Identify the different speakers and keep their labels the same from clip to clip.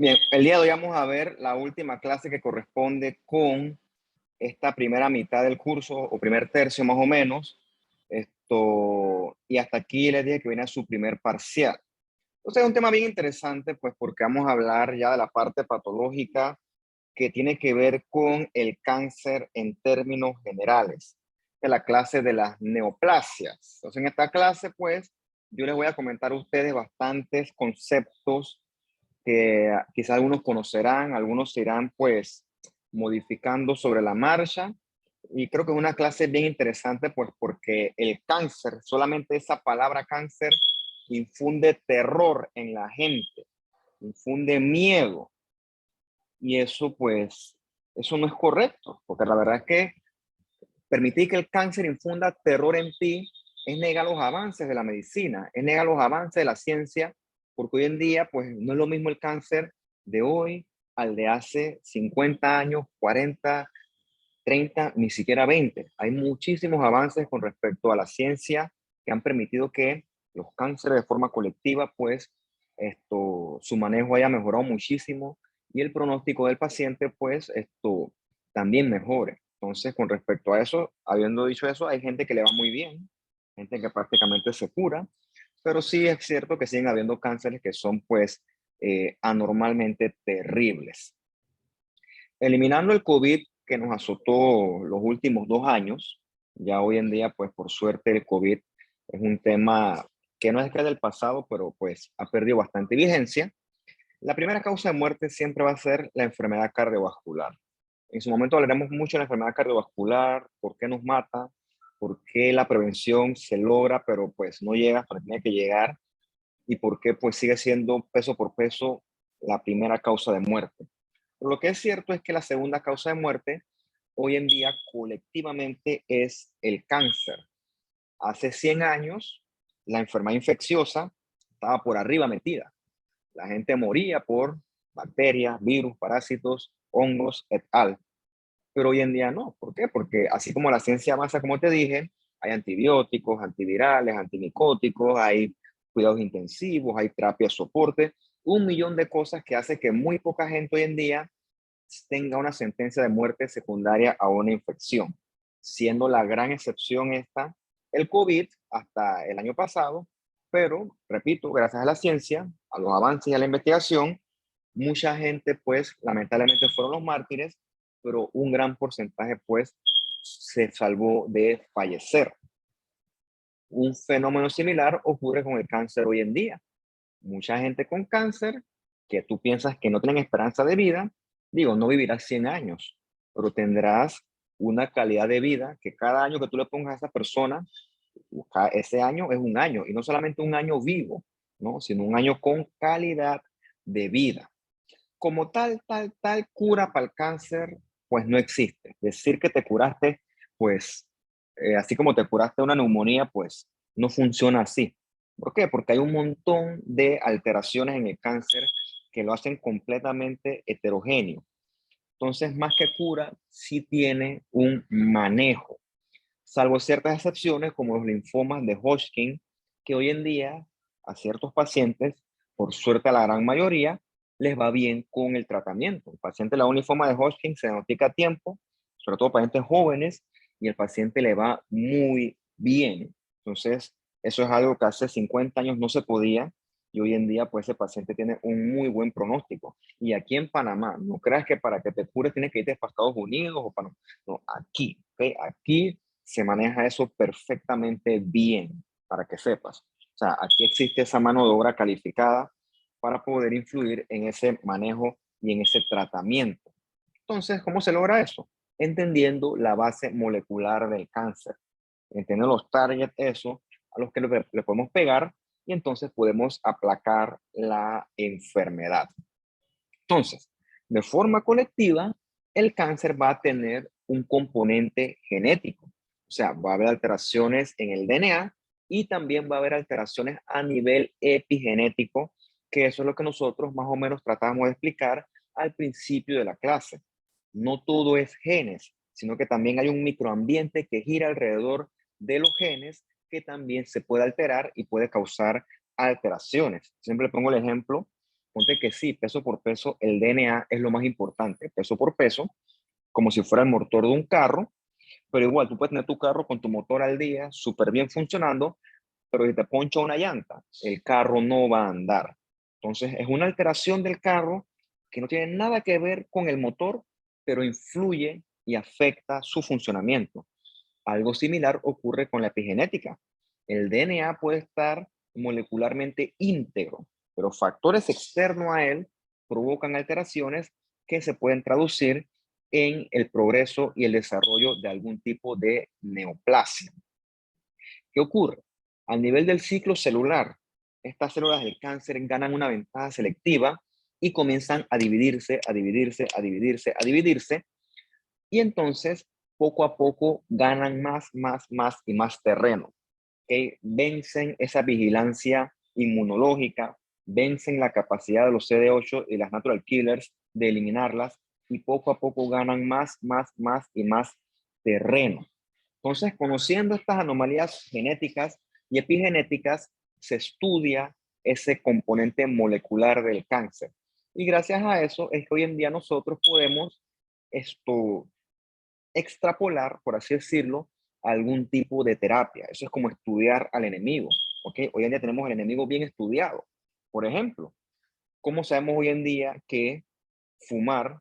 Speaker 1: Bien, el día de hoy vamos a ver la última clase que corresponde con esta primera mitad del curso o primer tercio más o menos. Y hasta aquí les dije que viene su primer parcial. Entonces es un tema bien interesante, pues porque vamos a hablar ya de la parte patológica que tiene que ver con el cáncer en términos generales, de la clase de las neoplasias. Entonces en esta clase, pues, yo les voy a comentar a ustedes bastantes conceptos que quizás algunos conocerán, algunos se irán pues modificando sobre la marcha. Y creo que es una clase bien interesante pues porque el cáncer, solamente esa palabra cáncer, infunde terror en la gente, infunde miedo. Y eso pues, eso no es correcto, porque la verdad es que permitir que el cáncer infunda terror en ti es negar los avances de la medicina, es negar los avances de la ciencia, porque hoy en día, pues no es lo mismo el cáncer de hoy al de hace 50 años, 40, 30, ni siquiera 20. Hay muchísimos avances con respecto a la ciencia que han permitido que los cánceres de forma colectiva, pues su manejo haya mejorado muchísimo y el pronóstico del paciente, pues también mejore. Entonces, con respecto a eso, habiendo dicho eso, hay gente que le va muy bien, gente que prácticamente se cura, pero sí es cierto que siguen habiendo cánceres que son pues anormalmente terribles. Eliminando el COVID que nos azotó los últimos 2 años, ya hoy en día, pues por suerte el COVID es un tema que no es que es del pasado, pero pues ha perdido bastante vigencia. La primera causa de muerte siempre va a ser la enfermedad cardiovascular. En su momento hablaremos mucho de la enfermedad cardiovascular, por qué nos mata, por qué la prevención se logra, pero pues no llega hasta donde tiene que llegar, y por qué pues sigue siendo peso por peso la primera causa de muerte. Pero lo que es cierto es que la segunda causa de muerte hoy en día colectivamente es el cáncer. Hace 100 años la enfermedad infecciosa estaba por arriba metida. La gente moría por bacterias, virus, parásitos, hongos, et al. Pero hoy en día no. ¿Por qué? Porque así como la ciencia avanza, como te dije, hay antibióticos, antivirales, antimicóticos, hay cuidados intensivos, hay terapia de soporte, un millón de cosas que hace que muy poca gente hoy en día tenga una sentencia de muerte secundaria a una infección, siendo la gran excepción esta el COVID hasta el año pasado, pero repito, gracias a la ciencia, a los avances y a la investigación, mucha gente pues lamentablemente fueron los mártires, pero un gran porcentaje pues se salvó de fallecer. Un fenómeno similar ocurre con el cáncer hoy en día. Mucha gente con cáncer que tú piensas que no tienen esperanza de vida, digo, no vivirás 100 años, pero tendrás una calidad de vida que cada año que tú le pongas a esa persona, ese año es un año, y no solamente un año vivo, ¿no? Sino un año con calidad de vida. Como tal cura para el cáncer, pues no existe. Decir que te curaste, pues, así como te curaste una neumonía, pues no funciona así. ¿Por qué? Porque hay un montón de alteraciones en el cáncer que lo hacen completamente heterogéneo. Entonces, más que cura, sí tiene un manejo, salvo ciertas excepciones como los linfomas de Hodgkin, que hoy en día a ciertos pacientes, por suerte a la gran mayoría, les va bien con el tratamiento. El paciente le da un linfoma de Hodgkin, se diagnostica a tiempo, sobre todo pacientes jóvenes, y el paciente le va muy bien. Entonces, eso es algo que hace 50 años no se podía, y hoy en día pues ese paciente tiene un muy buen pronóstico. Y aquí en Panamá, no creas que para que te cures tienes que irte para Estados Unidos o para... No, aquí, ¿ok? Aquí se maneja eso perfectamente bien, para que sepas. O sea, aquí existe esa mano de obra calificada para poder influir en ese manejo y en ese tratamiento. Entonces, ¿cómo se logra eso? Entendiendo la base molecular del cáncer, entendiendo los targets, eso, a los que le podemos pegar, y entonces podemos aplacar la enfermedad. Entonces, de forma colectiva, el cáncer va a tener un componente genético. O sea, va a haber alteraciones en el DNA y también va a haber alteraciones a nivel epigenético, que eso es lo que nosotros más o menos tratamos de explicar al principio de la clase. No todo es genes, sino que también hay un microambiente que gira alrededor de los genes que también se puede alterar y puede causar alteraciones. Siempre pongo el ejemplo ponte que sí, peso por peso, el DNA es lo más importante, peso por peso, como si fuera el motor de un carro, pero igual tú puedes tener tu carro con tu motor al día, súper bien funcionando, pero si te poncha una llanta, el carro no va a andar. Entonces, es una alteración del carro que no tiene nada que ver con el motor, pero influye y afecta su funcionamiento. Algo similar ocurre con la epigenética. El DNA puede estar molecularmente íntegro, pero factores externos a él provocan alteraciones que se pueden traducir en el progreso y el desarrollo de algún tipo de neoplasia. ¿Qué ocurre? Al nivel del ciclo celular, estas células del cáncer ganan una ventaja selectiva y comienzan a dividirse, a dividirse, a dividirse, a dividirse, y entonces poco a poco ganan más y más terreno. ¿Okay? Vencen esa vigilancia inmunológica, vencen la capacidad de los CD8 y las natural killers de eliminarlas y poco a poco ganan más y más terreno. Entonces, conociendo estas anomalías genéticas y epigenéticas, se estudia ese componente molecular del cáncer. Y gracias a eso es que hoy en día nosotros podemos extrapolar, por así decirlo, algún tipo de terapia. Eso es como estudiar al enemigo. ¿Okay? Hoy en día tenemos al enemigo bien estudiado. Por ejemplo, ¿cómo sabemos hoy en día que fumar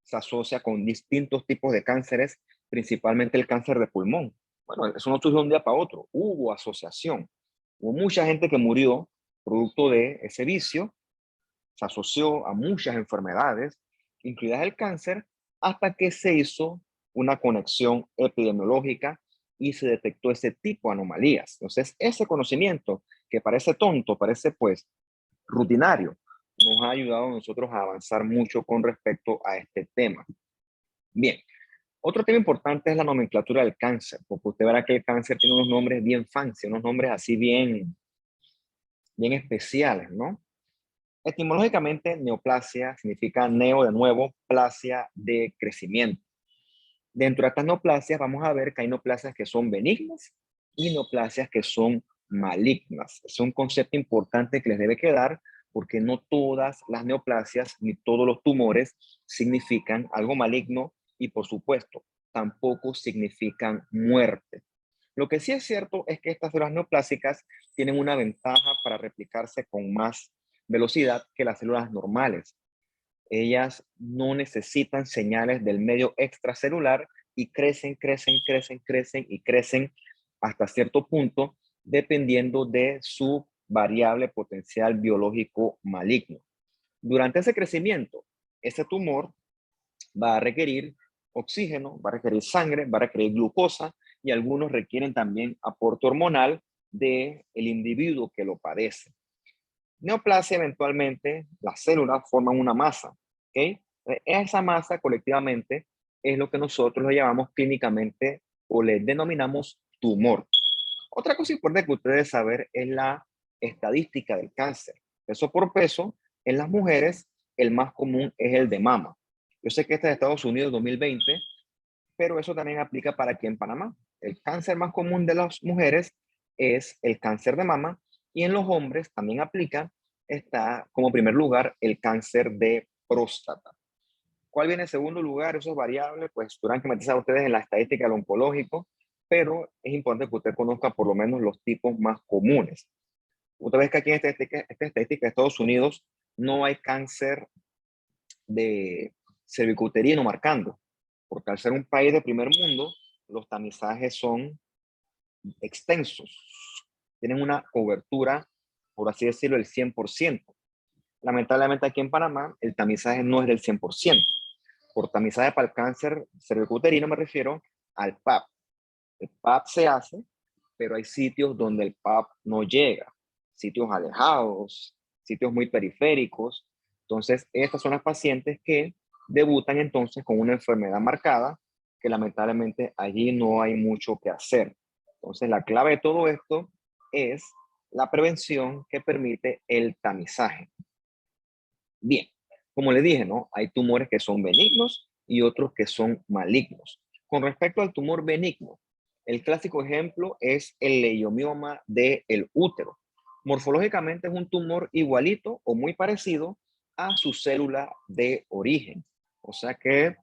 Speaker 1: se asocia con distintos tipos de cánceres, principalmente el cáncer de pulmón? Bueno, eso no surgió de un día para otro, hubo asociación. Hubo mucha gente que murió producto de ese vicio, se asoció a muchas enfermedades, incluidas el cáncer, hasta que se hizo una conexión epidemiológica y se detectó ese tipo de anomalías. Entonces, ese conocimiento que parece tonto, parece pues rutinario, nos ha ayudado a nosotros a avanzar mucho con respecto a este tema. Bien, otro tema importante es la nomenclatura del cáncer, porque usted verá que el cáncer tiene unos nombres bien fancy, unos nombres así bien especiales, ¿no? Etimológicamente, neoplasia significa neo de nuevo, plasia de crecimiento. Dentro de estas neoplasias vamos a ver que hay neoplasias que son benignas y neoplasias que son malignas. Es un concepto importante que les debe quedar porque no todas las neoplasias ni todos los tumores significan algo maligno y por supuesto tampoco significan muerte. Lo que sí es cierto es que estas células neoplásicas tienen una ventaja para replicarse con más velocidad que las células normales. Ellas no necesitan señales del medio extracelular y crecen hasta cierto punto, dependiendo de su variable potencial biológico maligno. Durante ese crecimiento, ese tumor va a requerir oxígeno, va a requerir sangre, va a requerir glucosa y algunos requieren también aporte hormonal del individuo que lo padece. Neoplasia, eventualmente, las células forman una masa, ¿ok? Esa masa colectivamente es lo que nosotros lo llamamos clínicamente o le denominamos tumor. Otra cosa importante que ustedes saber es la estadística del cáncer. Peso por peso, en las mujeres, el más común es el de mama. Yo sé que este es de Estados Unidos 2020, pero eso también aplica para aquí en Panamá. El cáncer más común de las mujeres es el cáncer de mama y en los hombres también aplica, está como primer lugar el cáncer de próstata. ¿Cuál viene en segundo lugar? Eso es variable, pues tendrán que meterse a ustedes en la estadística del oncológico, pero es importante que usted conozca por lo menos los tipos más comunes. Usted ve que aquí en esta estadística de Estados Unidos no hay cáncer de cervicuterino marcando, porque al ser un país de primer mundo, los tamizajes son extensos, tienen una cobertura, por así decirlo, del 100%. Lamentablemente aquí en Panamá el tamizaje no es del 100%. Por tamizaje para el cáncer cervicuterino me refiero al PAP. El PAP se hace, pero hay sitios donde el PAP no llega, sitios alejados, sitios muy periféricos. Entonces, estas son las pacientes que debutan entonces con una enfermedad marcada, que lamentablemente allí no hay mucho que hacer. Entonces, la clave de todo esto es la prevención que permite el tamizaje. Bien, como le dije, ¿no? Hay tumores que son benignos y otros que son malignos. Con respecto al tumor benigno, el clásico ejemplo es el leiomioma del útero. Morfológicamente es un tumor igualito o muy parecido a su célula de origen. O sea que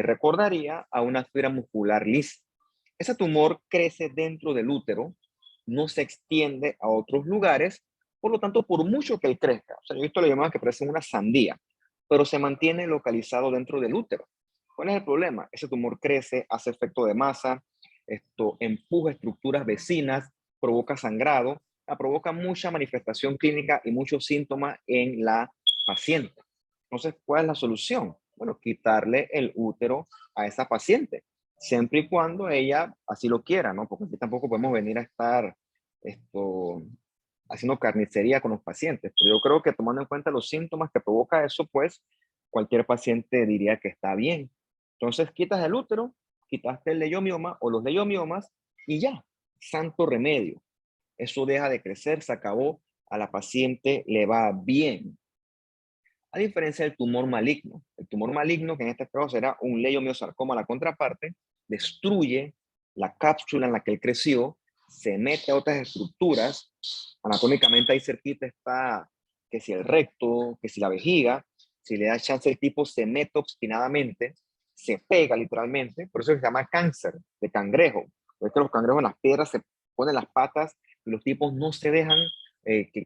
Speaker 1: recordaría a una fibra muscular lisa. Ese tumor crece dentro del útero, no se extiende a otros lugares, por lo tanto, por mucho que él crezca, o sea, yo he visto la llamada que parece una sandía, pero se mantiene localizado dentro del útero. ¿Cuál es el problema? Ese tumor crece, hace efecto de masa, esto empuja estructuras vecinas, provoca sangrado, provoca mucha manifestación clínica y muchos síntomas en la paciente. Entonces, ¿cuál es la solución? Bueno, quitarle el útero a esa paciente, siempre y cuando ella así lo quiera, ¿no? Porque aquí tampoco podemos venir a estar esto, haciendo carnicería con los pacientes. Pero yo creo que tomando en cuenta los síntomas que provoca eso, pues cualquier paciente diría que está bien. Entonces, quitas el útero, quitaste el leiomioma o los leiomiomas y ya, santo remedio. Eso deja de crecer, se acabó, a la paciente le va bien. A diferencia del tumor maligno. El tumor maligno, que en este caso será un leiomiosarcoma, la contraparte, destruye la cápsula en la que él creció, se mete a otras estructuras. Anatómicamente ahí cerquita está que si el recto, que si la vejiga. Si le da chance, el tipo se mete obstinadamente, se pega literalmente. Por eso se llama cáncer de cangrejo. Es que los cangrejos en las piedras se ponen las patas y los tipos no se dejan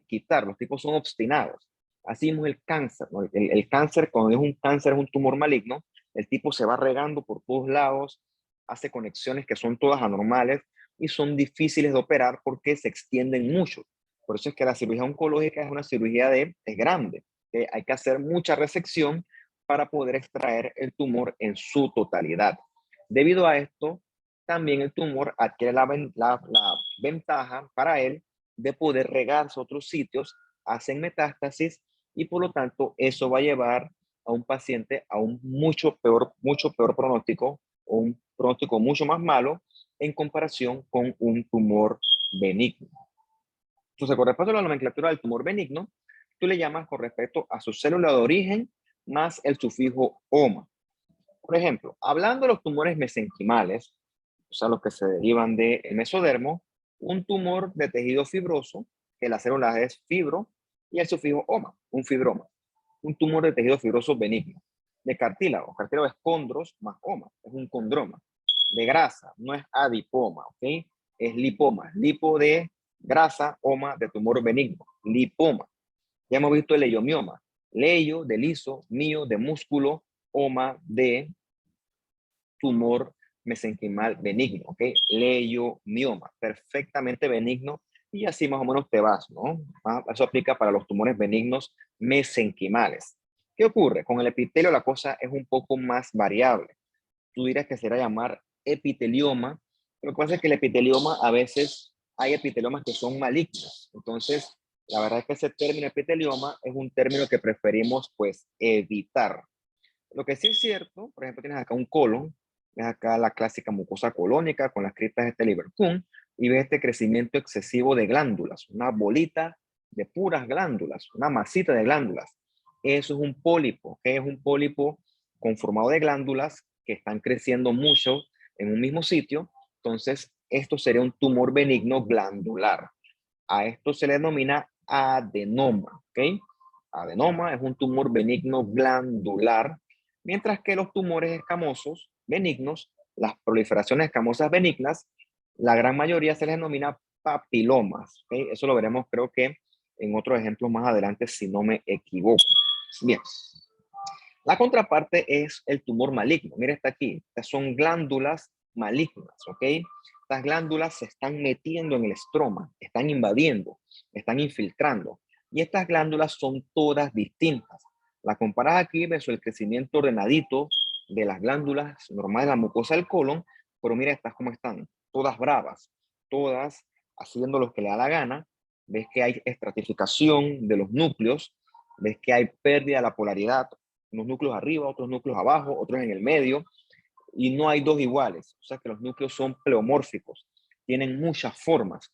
Speaker 1: quitar. Los tipos son obstinados. Así es el cáncer, ¿no? El cáncer, cuando es un cáncer, es un tumor maligno, el tipo se va regando por todos lados, hace conexiones que son todas anormales y son difíciles de operar porque se extienden mucho. Por eso es que la cirugía oncológica es una cirugía es grande, que hay que hacer mucha resección para poder extraer el tumor en su totalidad. Debido a esto, también el tumor adquiere la ventaja para él de poder regarse a otros sitios, hacen metástasis y por lo tanto eso va a llevar a un paciente a un mucho peor pronóstico o un pronóstico mucho más malo en comparación con un tumor benigno. Entonces, con respecto a la nomenclatura del tumor benigno, tú le llamas con respecto a su célula de origen más el sufijo OMA. Por ejemplo, hablando de los tumores mesenquimales, o sea, los que se derivan del mesodermo, un tumor de tejido fibroso, que la célula es fibro, y el sufijo oma, un fibroma. Un tumor de tejido fibroso benigno. De cartílago es condros más oma, es un condroma. De grasa, no es adipoma, ¿ok? Es lipoma, lipo de grasa, oma de tumor benigno, lipoma. Ya hemos visto el leiomioma, leio de liso, mío de músculo, oma de tumor mesenquimal benigno, ¿ok? Leiomioma, perfectamente benigno y así más o menos te vas, ¿no? Eso aplica para los tumores benignos mesenquimales. ¿Qué ocurre? Con el epitelio la cosa es un poco más variable. Tú dirás que será llamar epitelioma, pero lo que pasa es que el epitelioma a veces hay epiteliomas que son malignos. Entonces, la verdad es que ese término epitelioma es un término que preferimos pues evitar. Lo que sí es cierto, por ejemplo, tienes acá un colon, ves acá la clásica mucosa colónica con las criptas de este Lieberkühn y ves este crecimiento excesivo de glándulas, una bolita de puras glándulas, una masita de glándulas. Eso es un pólipo, que es un pólipo conformado de glándulas que están creciendo mucho en un mismo sitio. Entonces, esto sería un tumor benigno glandular. A esto se le denomina adenoma, ¿ok? Adenoma es un tumor benigno glandular, mientras que los tumores escamosos benignos, las proliferaciones escamosas benignas, la gran mayoría se les denomina papilomas, ¿ok? Eso lo veremos creo que en otros ejemplos más adelante si no me equivoco. Bien, la contraparte es el tumor maligno. Mira, está aquí. Estas son glándulas malignas, ¿ok? Estas glándulas se están metiendo en el estroma, están invadiendo, están infiltrando. Y estas glándulas son todas distintas. La comparas aquí, ves el crecimiento ordenadito de las glándulas normales de la mucosa del colon, pero mira estas cómo están, todas bravas, todas haciendo lo que le da la gana. Ves que hay estratificación de los núcleos, ves que hay pérdida de la polaridad, unos núcleos arriba, otros núcleos abajo, otros en el medio, y no hay dos iguales. O sea que los núcleos son pleomórficos, tienen muchas formas.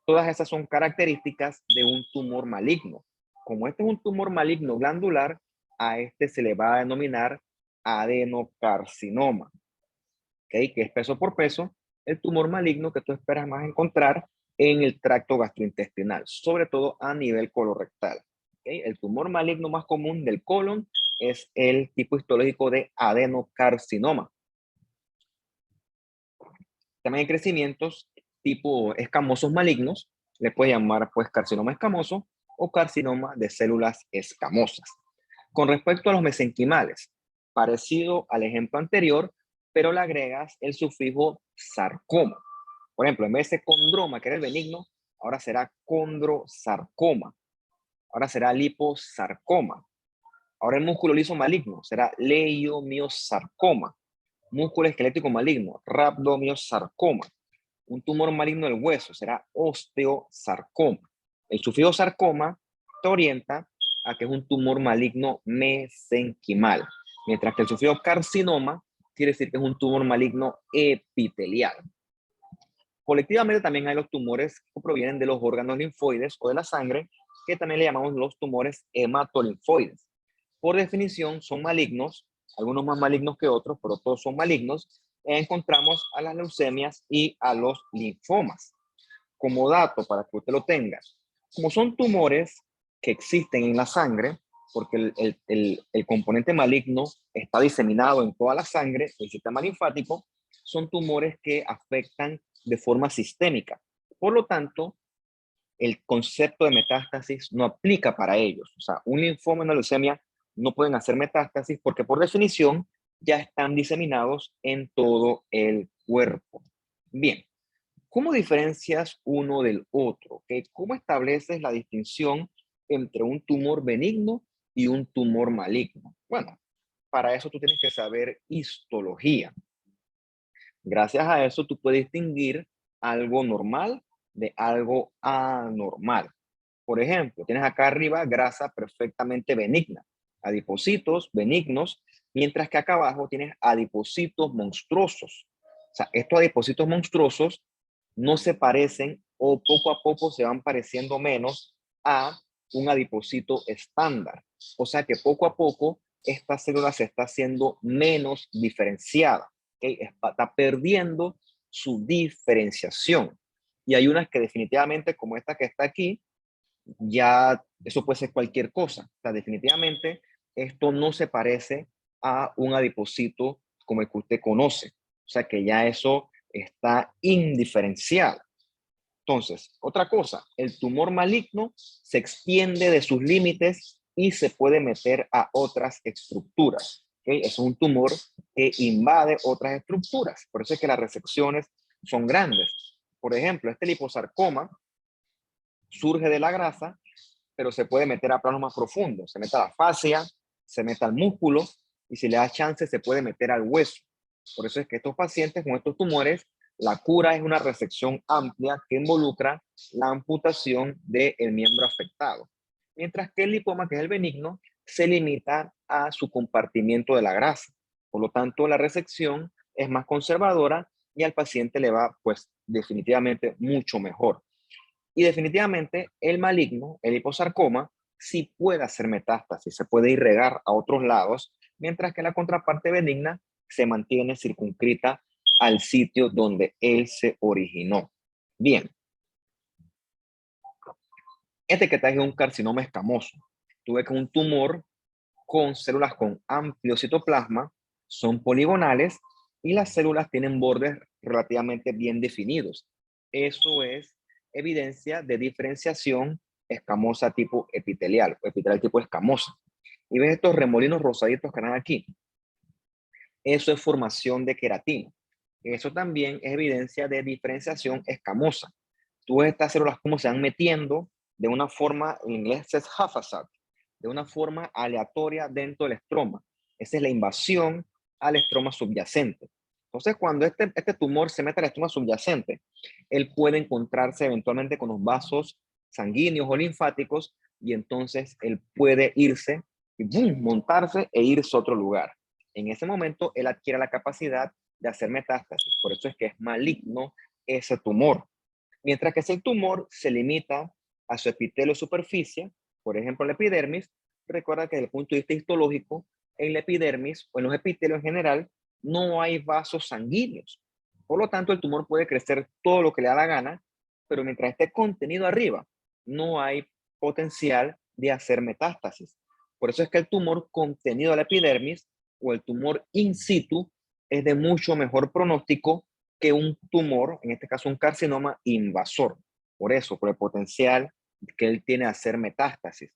Speaker 1: Todas esas son características de un tumor maligno. Como este es un tumor maligno glandular, a este se le va a denominar adenocarcinoma, ¿okay? Que es peso por peso el tumor maligno que tú esperas más encontrar en el tracto gastrointestinal, sobre todo a nivel colorectal. ¿Okay? El tumor maligno más común del colon es el tipo histológico de adenocarcinoma. También hay crecimientos tipo escamosos malignos, le puede llamar pues carcinoma escamoso o carcinoma de células escamosas. Con respecto a los mesenquimales, parecido al ejemplo anterior, pero le agregas el sufijo sarcoma. Por ejemplo, en vez de condroma, que era el benigno, ahora será condrosarcoma. Ahora será liposarcoma. Ahora el músculo liso maligno será leiomiosarcoma. Músculo esquelético maligno, rhabdomiosarcoma. Un tumor maligno del hueso será osteosarcoma. El sufijo sarcoma te orienta a que es un tumor maligno mesenquimal, mientras que el sufijo carcinoma quiere decir que es un tumor maligno epitelial. Colectivamente también hay los tumores que provienen de los órganos linfoides o de la sangre, que también le llamamos los tumores hematolinfoides. Por definición son malignos, algunos más malignos que otros, pero todos son malignos. Encontramos a las leucemias y a los linfomas. Como dato para que usted lo tenga, como son tumores que existen en la sangre, porque el componente maligno está diseminado en toda la sangre, el sistema linfático, son tumores que afectan de forma sistémica. Por lo tanto, el concepto de metástasis no aplica para ellos. O sea, un linfoma y una leucemia no pueden hacer metástasis porque por definición ya están diseminados en todo el cuerpo. Bien, ¿cómo diferencias uno del otro? ¿Okay? ¿Cómo estableces la distinción entre un tumor benigno y un tumor maligno? Bueno, para eso tú tienes que saber histología. Gracias a eso tú puedes distinguir algo normal de algo anormal. Por ejemplo, tienes acá arriba grasa perfectamente benigna, adipocitos benignos, mientras que acá abajo tienes adipocitos monstruosos. O sea, estos adipocitos monstruosos no se parecen o poco a poco se van pareciendo menos a un adipocito estándar. O sea que poco a poco esta célula se está haciendo menos diferenciada. ¿Okay? Está perdiendo su diferenciación. Y hay unas que definitivamente, como esta que está aquí, ya eso puede ser cualquier cosa. O sea, definitivamente esto no se parece a un adipocito como el que usted conoce. O sea, que ya eso está indiferenciado. Entonces, otra cosa, el tumor maligno se extiende de sus límites y se puede meter a otras estructuras. ¿Okay? Es un tumor que invade otras estructuras. Por eso es que las resecciones son grandes. Por ejemplo, este liposarcoma surge de la grasa, pero se puede meter a planos más profundos. Se mete a la fascia, se mete al músculo y si le da chance se puede meter al hueso. Por eso es que estos pacientes con estos tumores, la cura es una resección amplia que involucra la amputación del miembro afectado. Mientras que el lipoma, que es el benigno, se limita a su compartimiento de la grasa. Por lo tanto, la resección es más conservadora y al paciente le va, pues, definitivamente mucho mejor. Y definitivamente el maligno, el liposarcoma, sí puede hacer metástasis, se puede irregar a otros lados, mientras que la contraparte benigna se mantiene circunscrita al sitio donde él se originó. Bien, este que traje es un carcinoma escamoso. Tuve que un tumor con células con amplio citoplasma, son poligonales y las células tienen bordes relativamente bien definidos. Eso es evidencia de diferenciación escamosa tipo epitelial o epitelial tipo escamosa. Y ves estos remolinos rosaditos que están aquí. Eso es formación de queratina. Eso también es evidencia de diferenciación escamosa. Tú ves estas células cómo se van metiendo de una forma, en inglés es haphazard, de una forma aleatoria dentro del estroma. Esa es la invasión al estroma subyacente. Entonces, cuando este tumor se mete al estroma subyacente, él puede encontrarse eventualmente con los vasos sanguíneos o linfáticos y entonces él puede irse y boom, montarse e irse a otro lugar. En ese momento, él adquiere la capacidad de hacer metástasis. Por eso es que es maligno ese tumor. Mientras que si el tumor se limita a su epitelio superficie, por ejemplo la epidermis, recuerda que desde el punto de vista histológico, en la epidermis o en los epitelios en general, no hay vasos sanguíneos. Por lo tanto, el tumor puede crecer todo lo que le da la gana pero mientras esté contenido arriba, no hay potencial de hacer metástasis. Por eso es que el tumor contenido a la epidermis o el tumor in situ es de mucho mejor pronóstico que un tumor, en este caso un carcinoma invasor. Por eso, por el potencial que él tiene a hacer metástasis.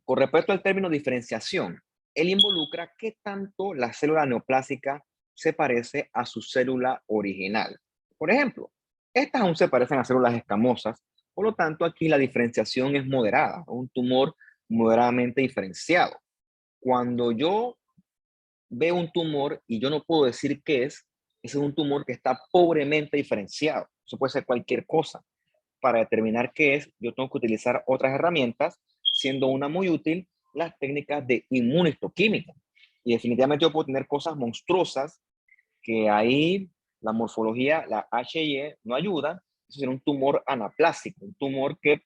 Speaker 1: Con respecto al término diferenciación, él involucra qué tanto la célula neoplásica se parece a su célula original. Por ejemplo, estas aún se parecen a células escamosas, por lo tanto aquí la diferenciación es moderada, un tumor moderadamente diferenciado. Cuando yo veo un tumor y yo no puedo decir qué es, ese es un tumor que está pobremente diferenciado. Eso puede ser cualquier cosa. Para determinar qué es, yo tengo que utilizar otras herramientas, siendo una muy útil las técnicas de inmunistoquímica. Y definitivamente yo puedo tener cosas monstruosas que ahí la morfología, la HIE, no ayuda. Eso sería un tumor anaplásico, un tumor que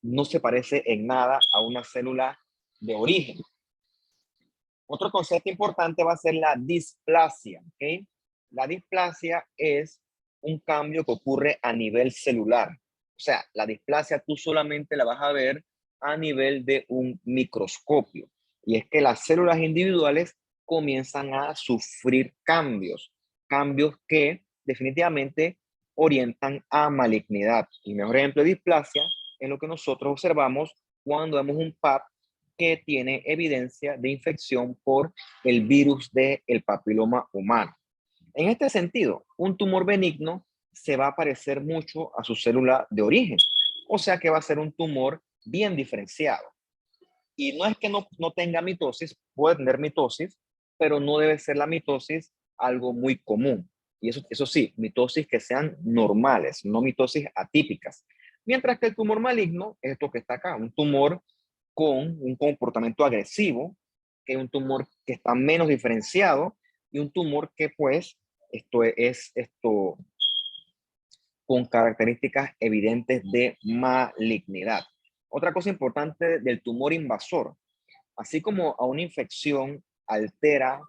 Speaker 1: no se parece en nada a una célula de origen. Otro concepto importante va a ser la displasia. ¿Okay? La displasia es un cambio que ocurre a nivel celular. O sea, la displasia tú solamente la vas a ver a nivel de un microscopio. Y es que las células individuales comienzan a sufrir cambios, cambios que definitivamente orientan a malignidad. El mejor ejemplo de displasia es lo que nosotros observamos cuando vemos un PAP que tiene evidencia de infección por el virus del papiloma humano. En este sentido, un tumor benigno se va a parecer mucho a su célula de origen, o sea que va a ser un tumor bien diferenciado. Y no es que no tenga mitosis, puede tener mitosis, pero no debe ser la mitosis algo muy común. Y eso sí, mitosis que sean normales, no mitosis atípicas. Mientras que el tumor maligno es esto que está acá, un tumor con un comportamiento agresivo, que es un tumor que está menos diferenciado y un tumor que pues esto con características evidentes de malignidad. Otra cosa importante del tumor invasor, así como a una infección altera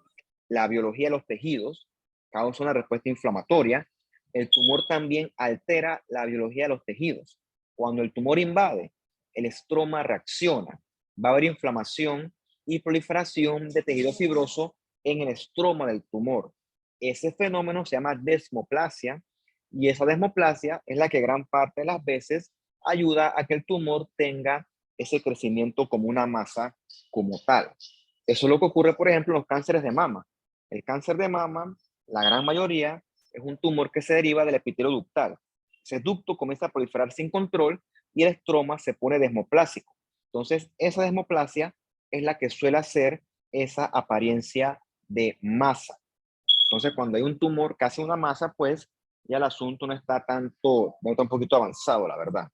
Speaker 1: la biología de los tejidos, causa una respuesta inflamatoria, el tumor también altera la biología de los tejidos. Cuando el tumor invade, el estroma reacciona, va a haber inflamación y proliferación de tejido fibroso en el estroma del tumor. Ese fenómeno se llama desmoplasia y esa desmoplasia es la que gran parte de las veces ayuda a que el tumor tenga ese crecimiento como una masa como tal. Eso es lo que ocurre, por ejemplo, en los cánceres de mama. El cáncer de mama, la gran mayoría, es un tumor que se deriva del epitelio ductal. Ese ducto comienza a proliferar sin control y el estroma se pone desmoplásico. Entonces, esa desmoplasia es la que suele hacer esa apariencia de masa. Entonces, cuando hay un tumor que hace una masa, pues ya el asunto no está un poquito avanzado, la verdad.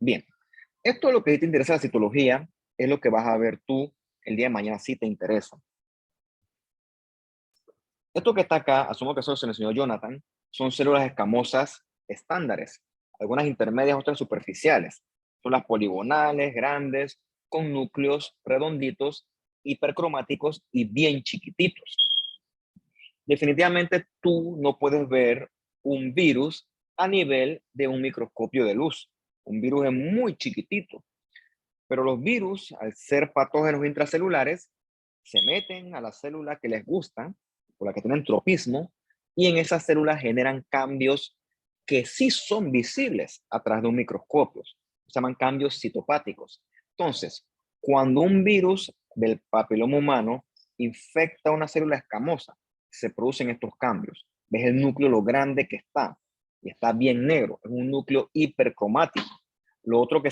Speaker 1: Bien, esto es lo que te interesa la citología, es lo que vas a ver tú el día de mañana si te interesa. Esto que está acá, asumo que eso se lo enseñó Jonathan, son células escamosas estándares, algunas intermedias, otras superficiales. Son las poligonales, grandes, con núcleos redonditos, hipercromáticos y bien chiquititos. Definitivamente tú no puedes ver un virus a nivel de un microscopio de luz. Un virus es muy chiquitito, pero los virus, al ser patógenos intracelulares, se meten a las células que les gustan, o las que tienen tropismo, y en esas células generan cambios que sí son visibles a través de un microscopio. Se llaman cambios citopáticos. Entonces, cuando un virus del papiloma humano infecta una célula escamosa, se producen estos cambios. Ves el núcleo lo grande que está, y está bien negro, es un núcleo hipercromático. Lo otro que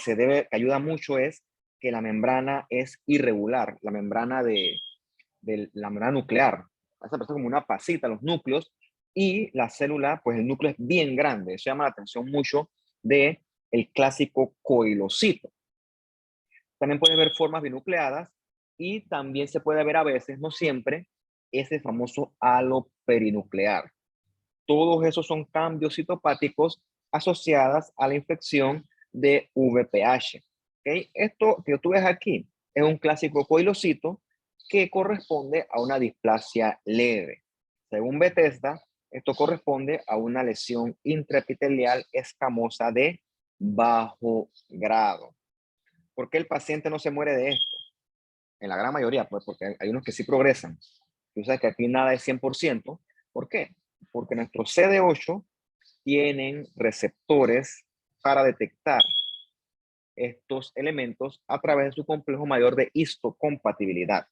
Speaker 1: ayuda mucho es que la membrana es irregular, la membrana la membrana nuclear. Esa parece como una pasita, los núcleos, y la célula, pues el núcleo es bien grande. Eso llama la atención mucho de el clásico coilocito. También puede ver formas binucleadas y también se puede ver a veces, no siempre, ese famoso halo perinuclear. Todos esos son cambios citopáticos asociados a la infección de VPH. ¿Okay? Esto que tú ves aquí es un clásico coilocito que corresponde a una displasia leve. Según Bethesda, Esto corresponde a una lesión intraepitelial escamosa de bajo grado. ¿Por qué el paciente no se muere de esto? En la gran mayoría, pues porque hay unos que sí progresan. Tú sabes que aquí nada es 100%. ¿Por qué? Porque nuestros CD8 tienen receptores para detectar estos elementos a través de su complejo mayor de histocompatibilidad.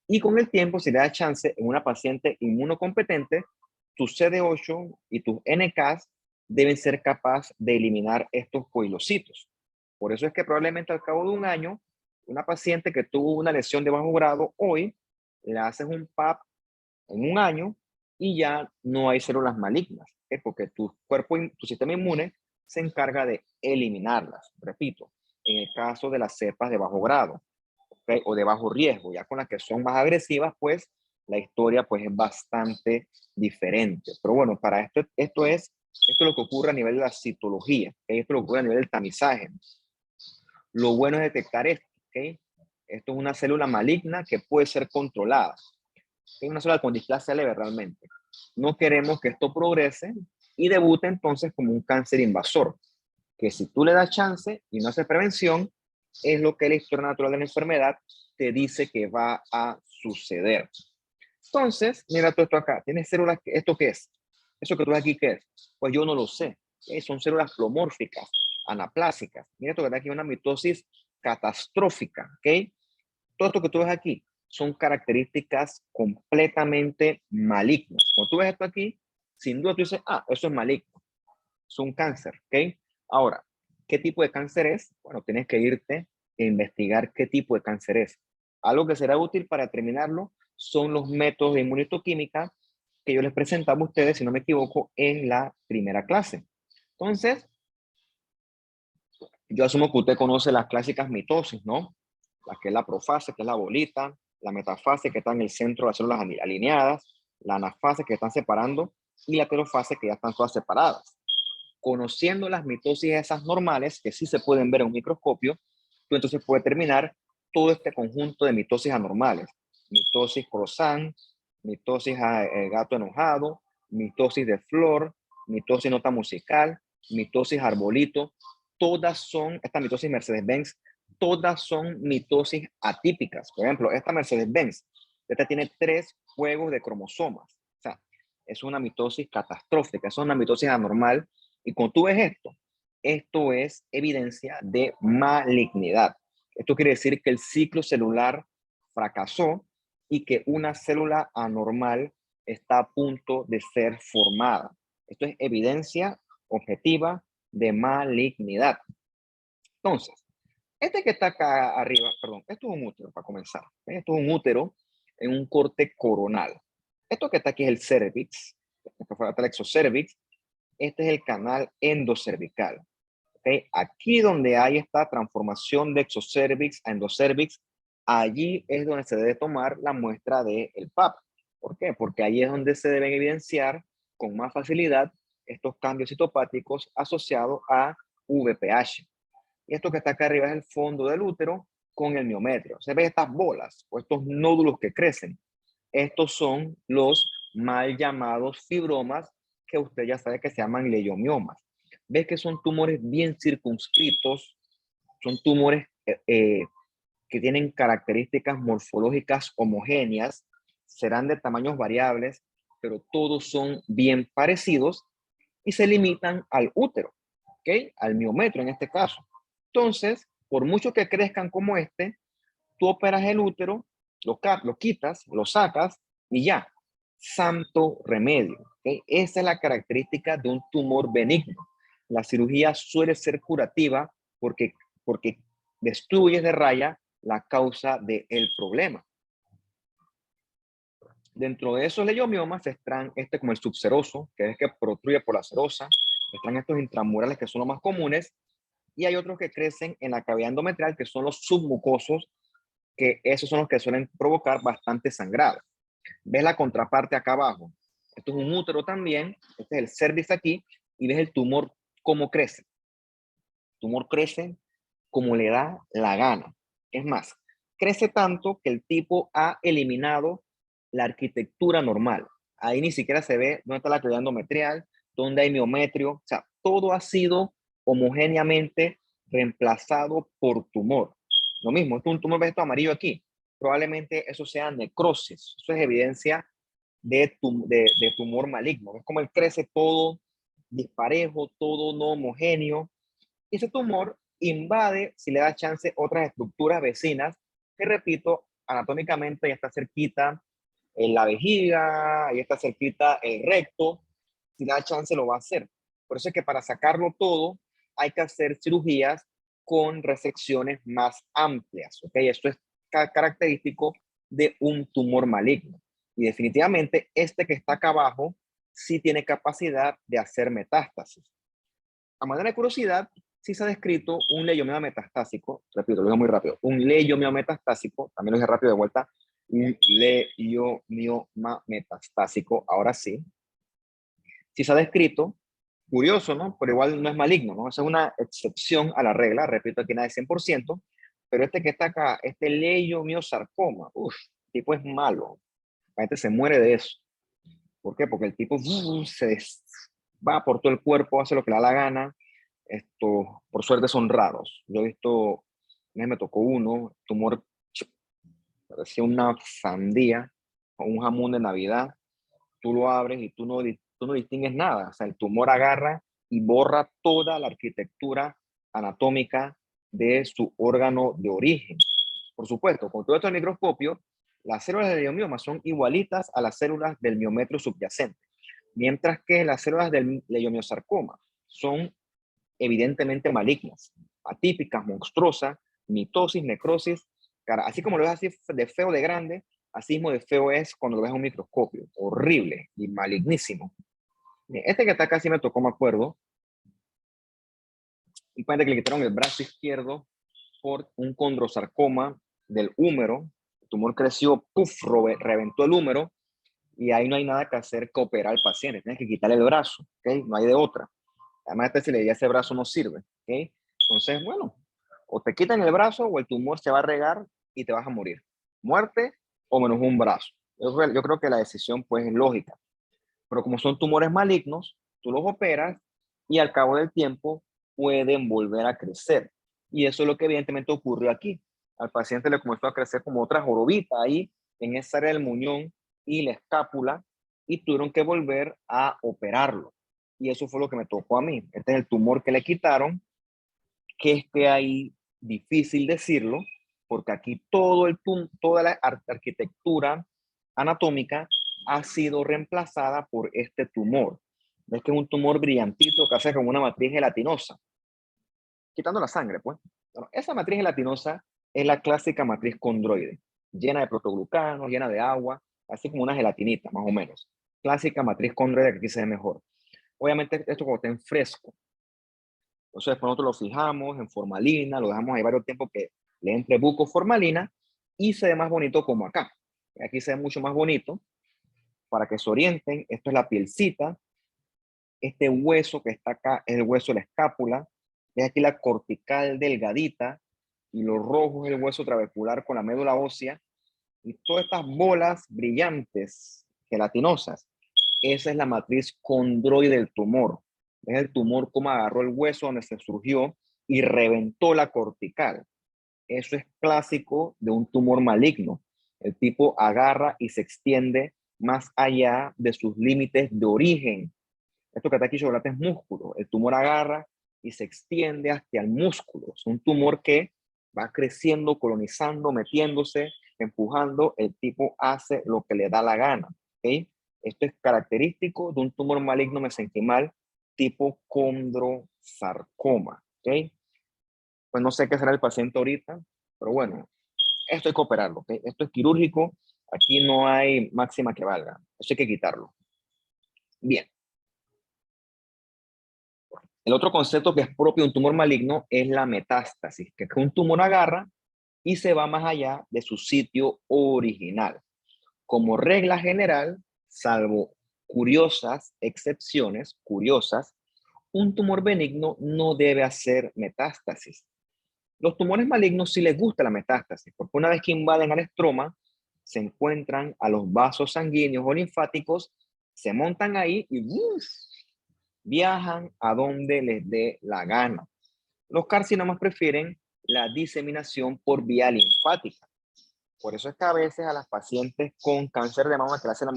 Speaker 1: Y con el tiempo, si le da chance en una paciente inmunocompetente, tus CD8 y tus NKs deben ser capaces de eliminar estos coilocitos. Por eso es que probablemente al cabo de un año, una paciente que tuvo una lesión de bajo grado, hoy le haces un PAP en un año y ya no hay células malignas, ¿okay? Porque tu cuerpo, tu sistema inmune se encarga de eliminarlas. Repito, en el caso de las cepas de bajo grado, ¿okay? O de bajo riesgo, ya con las que son más agresivas, pues la historia pues es bastante diferente. Pero bueno, para esto es lo que ocurre a nivel de la citología, ¿okay? Esto es lo que ocurre a nivel del tamizaje. Lo bueno es detectar esto, ¿okay? Esto es una célula maligna que puede ser controlada. Es una célula con displasia leve realmente. No queremos que esto progrese y debute entonces como un cáncer invasor, que si tú le das chance y no haces prevención, es lo que la historia natural de la enfermedad te dice que va a suceder. Entonces, mira todo esto acá. Tienes células, ¿esto qué es? ¿Eso que tú ves aquí qué es? Pues yo no lo sé. Son células plomórficas, anaplásicas. Mira esto que está aquí, una mitosis catastrófica. ¿Ok? Todo esto que tú ves aquí son características completamente malignas. Cuando tú ves esto aquí, sin duda tú dices, ah, eso es maligno, es un cáncer, ¿ok? Ahora, ¿qué tipo de cáncer es? Bueno, tienes que irte e investigar qué tipo de cáncer es. Algo que será útil para determinarlo son los métodos de inmunistoquímica que yo les presentaba a ustedes, si no me equivoco, en la primera clase. Entonces, yo asumo que usted conoce las clásicas mitosis, ¿no? La que es la profase, que es la bolita, la metafase, que está en el centro de las células alineadas, la anafase, que están separando, y la telofase, que ya están todas separadas. Conociendo las mitosis esas normales, que sí se pueden ver en un microscopio, tú entonces puedes determinar todo este conjunto de mitosis anormales. Mitosis croissant, mitosis gato enojado, mitosis de flor, mitosis nota musical, mitosis arbolito. Todas son, esta mitosis Mercedes-Benz, todas son mitosis atípicas. Por ejemplo, esta Mercedes-Benz, esta tiene 3 juegos de cromosomas. O sea, es una mitosis catastrófica, es una mitosis anormal. Y cuando tú ves esto es evidencia de malignidad. Esto quiere decir que el ciclo celular fracasó y que una célula anormal está a punto de ser formada. Esto es evidencia objetiva de malignidad. Entonces, este que está acá arriba, perdón, esto es un útero para comenzar. Esto es un útero en un corte coronal. Esto que está aquí es el cervix, que fue el exocervix. Este es el canal endocervical. ¿Okay? Aquí donde hay esta transformación de exocervix a endocervix, allí es donde se debe tomar la muestra del PAP. ¿Por qué? Porque ahí es donde se deben evidenciar con más facilidad estos cambios citopáticos asociados a VPH. Y esto que está acá arriba es el fondo del útero con el miometrio. Se ven estas bolas o estos nódulos que crecen. Estos son los mal llamados fibromas que usted ya sabe que se llaman leiomiomas. Ves que son tumores bien circunscritos, son tumores que tienen características morfológicas homogéneas, serán de tamaños variables, pero todos son bien parecidos y se limitan al útero, ¿ok? Al miometrio en este caso. Entonces, por mucho que crezcan como este, tú operas el útero, lo quitas, lo sacas y ya, santo remedio. ¿Okay? Esa es la característica de un tumor benigno. La cirugía suele ser curativa porque destruyes de raya la causa del problema. Dentro de esos leiomiomas están como el subseroso, que es que protruye por la serosa. Están estos intramurales que son los más comunes. Y hay otros que crecen en la cavidad endometrial, que son los submucosos, que esos son los que suelen provocar bastante sangrado. ¿Ves la contraparte acá abajo? Esto es un útero también, este es el cervix aquí, y ves el tumor cómo crece. El tumor crece como le da la gana. Es más, crece tanto que el tipo ha eliminado la arquitectura normal. Ahí ni siquiera se ve dónde está la cavidad endometrial, dónde hay miometrio. O sea, todo ha sido homogéneamente reemplazado por tumor. Lo mismo, es un tumor vegetal amarillo aquí. Probablemente eso sea necrosis. Eso es evidencia de tumor maligno. Es como él crece todo disparejo, todo no homogéneo. Y ese tumor invade, si le da chance, otras estructuras vecinas, que repito, anatómicamente ya está cerquita en la vejiga, ahí está cerquita el recto, si le da chance lo va a hacer. Por eso es que para sacarlo todo hay que hacer cirugías con resecciones más amplias, ¿ok? Esto es característico de un tumor maligno. Y definitivamente este que está acá abajo sí tiene capacidad de hacer metástasis. A manera de curiosidad, sí se ha descrito un leiomioma metastásico, repito, lo digo muy rápido, un leiomioma metastásico, también lo dije rápido de vuelta, un leiomioma metastásico, ahora sí, sí se ha descrito, curioso, ¿no? Pero igual no es maligno, ¿no? Esa es una excepción a la regla, repito, aquí nada de 100%, pero este que está acá, este leiomiosarcoma, uff, el tipo es malo, la gente se muere de eso. ¿Por qué? Porque el tipo va por todo el cuerpo, hace lo que le da la gana. Esto, por suerte son raros. Yo he visto, me tocó uno, tumor, parecía una sandía o un jamón de Navidad. Tú lo abres y tú no distingues nada. O sea, el tumor agarra y borra toda la arquitectura anatómica de su órgano de origen. Por supuesto, con todo esto el microscopio, las células del leiomioma son igualitas a las células del miometrio subyacente, mientras que las células del leiomiosarcoma son evidentemente malignas, atípicas, monstruosas, mitosis, necrosis, así como lo ves así de feo de grande, así mismo de feo es cuando lo ves en un microscopio, horrible y malignísimo. Este que está acá sí me tocó, me acuerdo, un paciente que le quitaron el brazo izquierdo por un condrosarcoma del húmero, el tumor creció, puff, reventó el húmero, y ahí no hay nada que hacer que operar al paciente, tienes que quitarle el brazo, ¿ok? No hay de otra. Además, si le di ese brazo no sirve, ¿ok? Entonces, bueno, o te quitan el brazo o el tumor se va a regar y te vas a morir. Muerte o menos un brazo. Yo creo que la decisión pues es lógica. Pero como son tumores malignos, tú los operas y al cabo del tiempo pueden volver a crecer. Y eso es lo que evidentemente ocurrió aquí. Al paciente le comenzó a crecer como otra jorobita ahí en esa área del muñón y la escápula y tuvieron que volver a operarlo. Y eso fue lo que me tocó a mí. Este es el tumor que le quitaron, que es que ahí difícil decirlo, porque aquí toda la arquitectura anatómica ha sido reemplazada por este tumor. Ves que es un tumor brillantito que hace como una matriz gelatinosa, quitando la sangre, pues. Bueno, esa matriz gelatinosa es la clásica matriz condroide, llena de protoglucanos, llena de agua, así como una gelatinita, más o menos. Clásica matriz condroide que aquí se ve mejor. Obviamente esto cuando está en fresco. Entonces después nosotros lo fijamos en formalina, lo dejamos ahí varios tiempos que le entre buco formalina y se ve más bonito como acá. Aquí se ve mucho más bonito. Para que se orienten, esto es la pielcita. Este hueso que está acá es el hueso de la escápula. Es aquí la cortical delgadita y lo rojo es el hueso trabecular con la médula ósea. Y todas estas bolas brillantes, gelatinosas, esa es la matriz condroide del tumor. Es el tumor como agarró el hueso donde se surgió y reventó la cortical. Eso es clásico de un tumor maligno. El tipo agarra y se extiende más allá de sus límites de origen. Esto que está aquí chocolate es músculo. El tumor agarra y se extiende hasta el músculo. Es un tumor que va creciendo, colonizando, metiéndose, empujando. El tipo hace lo que le da la gana. ¿Okay? Esto es característico de un tumor maligno mesenquimal tipo condrosarcoma. ¿Okay? Pues no sé qué será el paciente ahorita, pero bueno, esto hay que operarlo. ¿Okay? Esto es quirúrgico. Aquí no hay máxima que valga. Eso hay que quitarlo. Bien. El otro concepto que es propio de un tumor maligno es la metástasis, que es que un tumor agarra y se va más allá de su sitio original. Como regla general, salvo curiosas excepciones, curiosas, un tumor benigno no debe hacer metástasis. Los tumores malignos sí les gusta la metástasis, porque una vez que invaden al estroma, se encuentran a los vasos sanguíneos o linfáticos Se montan ahí y viajan a donde les dé la gana. Los carcinomas prefieren la diseminación por vía linfática. Por eso es que a veces a las pacientes con cáncer de mama que le hacen la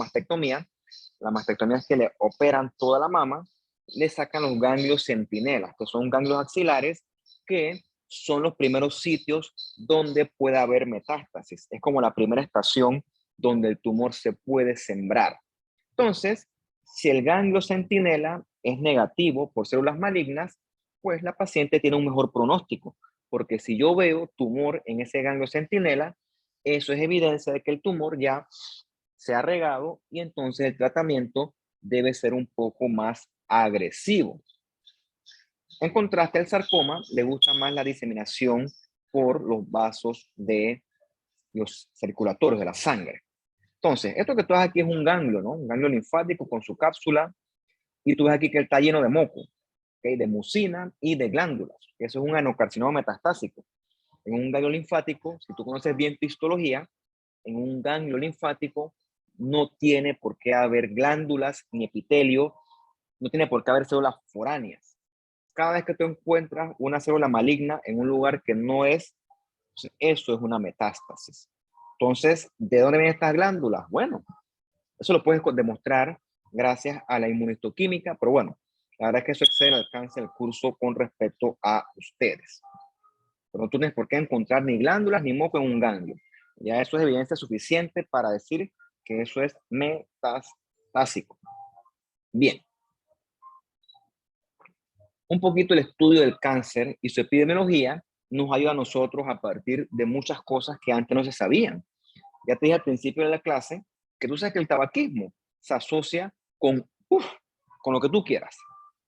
Speaker 1: mastectomía es que le operan toda la mama, le sacan los ganglios centinelas, que son ganglios axilares que son los primeros sitios donde puede haber metástasis. Es como la primera estación donde el tumor se puede sembrar. Entonces, si el ganglio centinela es negativo por células malignas, pues la paciente tiene un mejor pronóstico, porque si yo veo tumor en ese ganglio centinela, eso es evidencia de que el tumor ya se ha regado y entonces el tratamiento debe ser un poco más agresivo. En contraste, al sarcoma le gusta más la diseminación por los vasos de los circulatorios de la sangre. Entonces, esto que tú ves aquí es un ganglio, ¿no? Un ganglio linfático con su cápsula, y tú ves aquí que está lleno de moco, ¿okay? De mucina y de glándulas. Eso es un anocarcinoma metastásico. En un ganglio linfático, si tú conoces bien tu histología, en un ganglio linfático no tiene por qué haber glándulas ni epitelio, no tiene por qué haber células foráneas. Cada vez que tú encuentras una célula maligna en un lugar que no es, eso es una metástasis. Entonces, ¿de dónde vienen estas glándulas? Bueno, eso lo puedes demostrar gracias a la inmunistoquímica, pero bueno, la verdad es que eso excede el alcance del curso con respecto a ustedes. Pero no tienes por qué encontrar ni glándulas ni moco en un ganglio. Ya eso es evidencia suficiente para decir que eso es metastásico. Bien. Un poquito el estudio del cáncer y su epidemiología nos ayuda a nosotros a partir de muchas cosas que antes no se sabían. Ya te dije al principio de la clase que tú sabes que el tabaquismo se asocia con lo que tú quieras,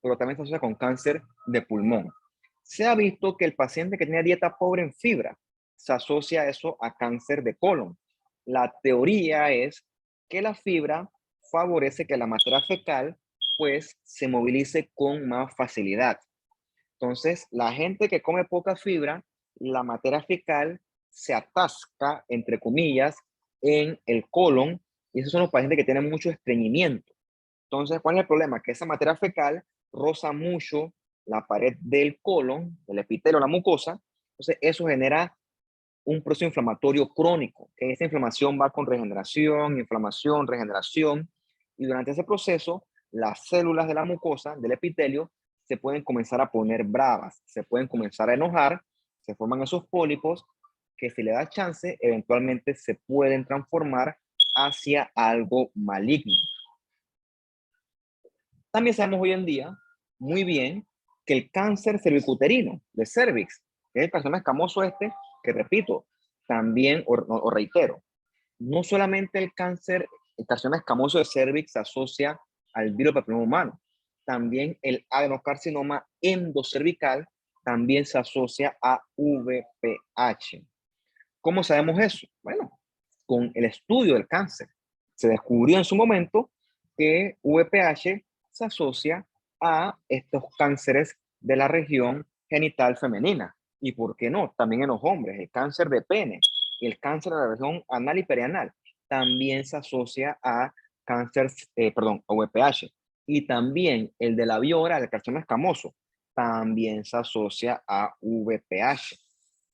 Speaker 1: pero también se asocia con cáncer de pulmón. Se ha visto que el paciente que tiene dieta pobre en fibra se asocia eso a cáncer de colon. La teoría es que la fibra favorece que la materia fecal pues se movilice con más facilidad. Entonces, la gente que come poca fibra, la materia fecal se atasca, entre comillas, en el colon, y esos son los pacientes que tienen mucho estreñimiento. Entonces, ¿cuál es el problema? Que esa materia fecal roza mucho la pared del colon, del epitelio, la mucosa, entonces eso genera un proceso inflamatorio crónico, que esa inflamación va con regeneración, inflamación, regeneración, y durante ese proceso, las células de la mucosa, del epitelio, se pueden comenzar a poner bravas, se pueden comenzar a enojar, se forman esos pólipos que si le da chance, eventualmente se pueden transformar hacia algo maligno. También sabemos hoy en día muy bien que el cáncer cervicuterino de cervix, que es el carcinoma escamoso este, que repito, también, o reitero, no solamente el carcinoma escamoso de cervix se asocia al virus papiloma humano, también el adenocarcinoma endocervical también se asocia a VPH. ¿Cómo sabemos eso? Bueno, con el estudio del cáncer. Se descubrió en su momento que VPH se asocia a estos cánceres de la región genital femenina. ¿Y por qué no? También en los hombres, el cáncer de pene y el cáncer de la región anal y perianal también se asocia a cáncer, a VPH. Y también el de la vía oral, el carcinoma escamoso, también se asocia a VPH.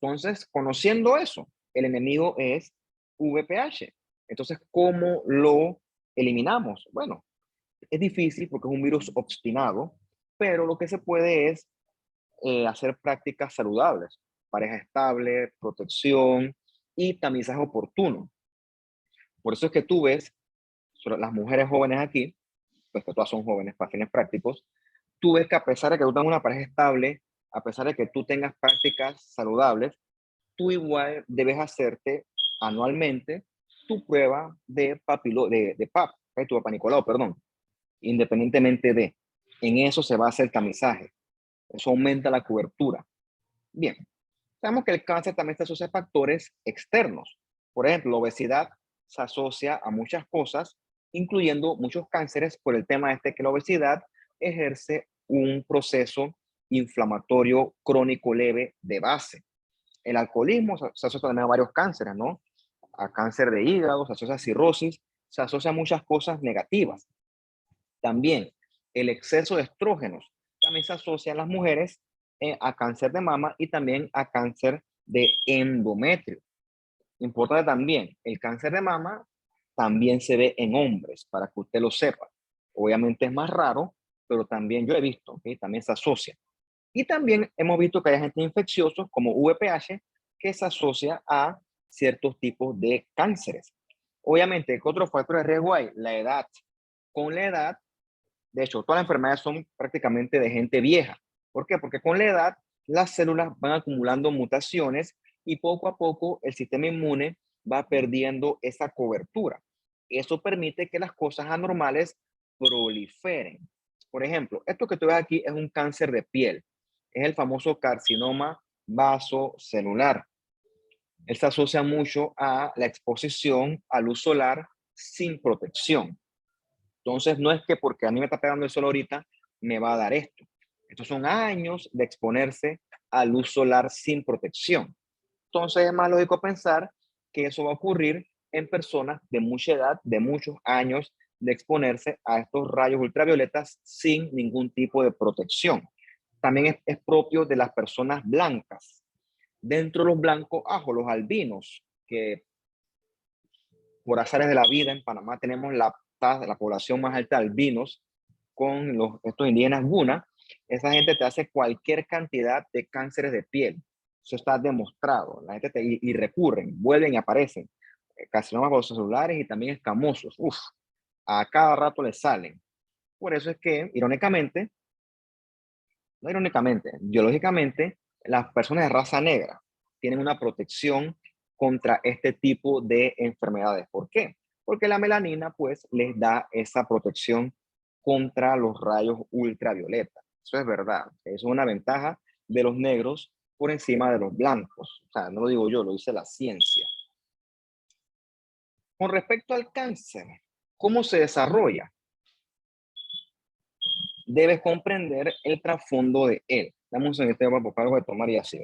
Speaker 1: Entonces, conociendo eso, el enemigo es VPH. Entonces, ¿cómo lo eliminamos? Bueno, es difícil porque es un virus obstinado, pero lo que se puede es hacer prácticas saludables, pareja estable, protección y tamizaje oportuno. Por eso es que tú ves, sobre las mujeres jóvenes aquí, pues que todas son jóvenes para fines prácticos, tú ves que a pesar de que tú tengas una pareja estable, a pesar de que tú tengas prácticas saludables, tú igual debes hacerte anualmente tu prueba de PAP, tu Papa Nicolau, perdón, independientemente de. En eso se va a hacer tamizaje. Eso aumenta la cobertura. Bien, sabemos que el cáncer también se asocia a factores externos. Por ejemplo, la obesidad se asocia a muchas cosas, incluyendo muchos cánceres por el tema este que la obesidad ejerce un proceso inflamatorio crónico leve de base. El alcoholismo se asocia también a varios cánceres, ¿no? A cáncer de hígado, se asocia a cirrosis, se asocia a muchas cosas negativas. También el exceso de estrógenos también se asocia en las mujeres a cáncer de mama y también a cáncer de endometrio. Importante también, el cáncer de mama también se ve en hombres, para que usted lo sepa. Obviamente es más raro, pero también yo he visto, ¿okay? También se asocia. Y también hemos visto que hay agentes infecciosos como VPH que se asocia a ciertos tipos de cánceres. Obviamente, ¿qué otros factores de riesgo hay? La edad. Con la edad, de hecho, todas las enfermedades son prácticamente de gente vieja. ¿Por qué? Porque con la edad las células van acumulando mutaciones y poco a poco el sistema inmune va perdiendo esa cobertura. Eso permite que las cosas anormales proliferen. Por ejemplo, esto que tú ves aquí es un cáncer de piel. Es el famoso carcinoma vasocelular. Él se asocia mucho a la exposición a luz solar sin protección. Entonces, no es que porque a mí me está pegando el sol ahorita, me va a dar esto. Estos son años de exponerse a luz solar sin protección. Entonces, es más lógico pensar que eso va a ocurrir en personas de mucha edad, de muchos años de exponerse a estos rayos ultravioletas sin ningún tipo de protección. También es propio de las personas blancas. Dentro de los blancos, los albinos, que por azares de la vida en Panamá tenemos la población más alta de albinos con estos indígenas Guna. Esa gente te hace cualquier cantidad de cánceres de piel. Eso está demostrado. La gente y recurren, vuelven y aparecen. Carcinomas vasocelulares y también escamosos. Uf, a cada rato les salen. Por eso es que, irónicamente, no irónicamente, biológicamente, las personas de raza negra tienen una protección contra este tipo de enfermedades. ¿Por qué? Porque la melanina, pues, les da esa protección contra los rayos ultravioleta. Eso es verdad. Es una ventaja de los negros por encima de los blancos. O sea, no lo digo yo, lo dice la ciencia. Con respecto al cáncer, ¿cómo se desarrolla? Debes comprender el trasfondo de él. Dame un segundo para buscar algo de tomar y así.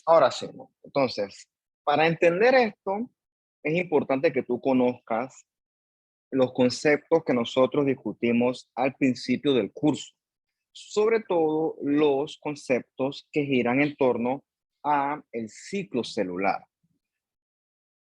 Speaker 1: Ahora sí, ¿no? Entonces, para entender esto, es importante que tú conozcas los conceptos que nosotros discutimos al principio del curso, sobre todo los conceptos que giran en torno a el ciclo celular.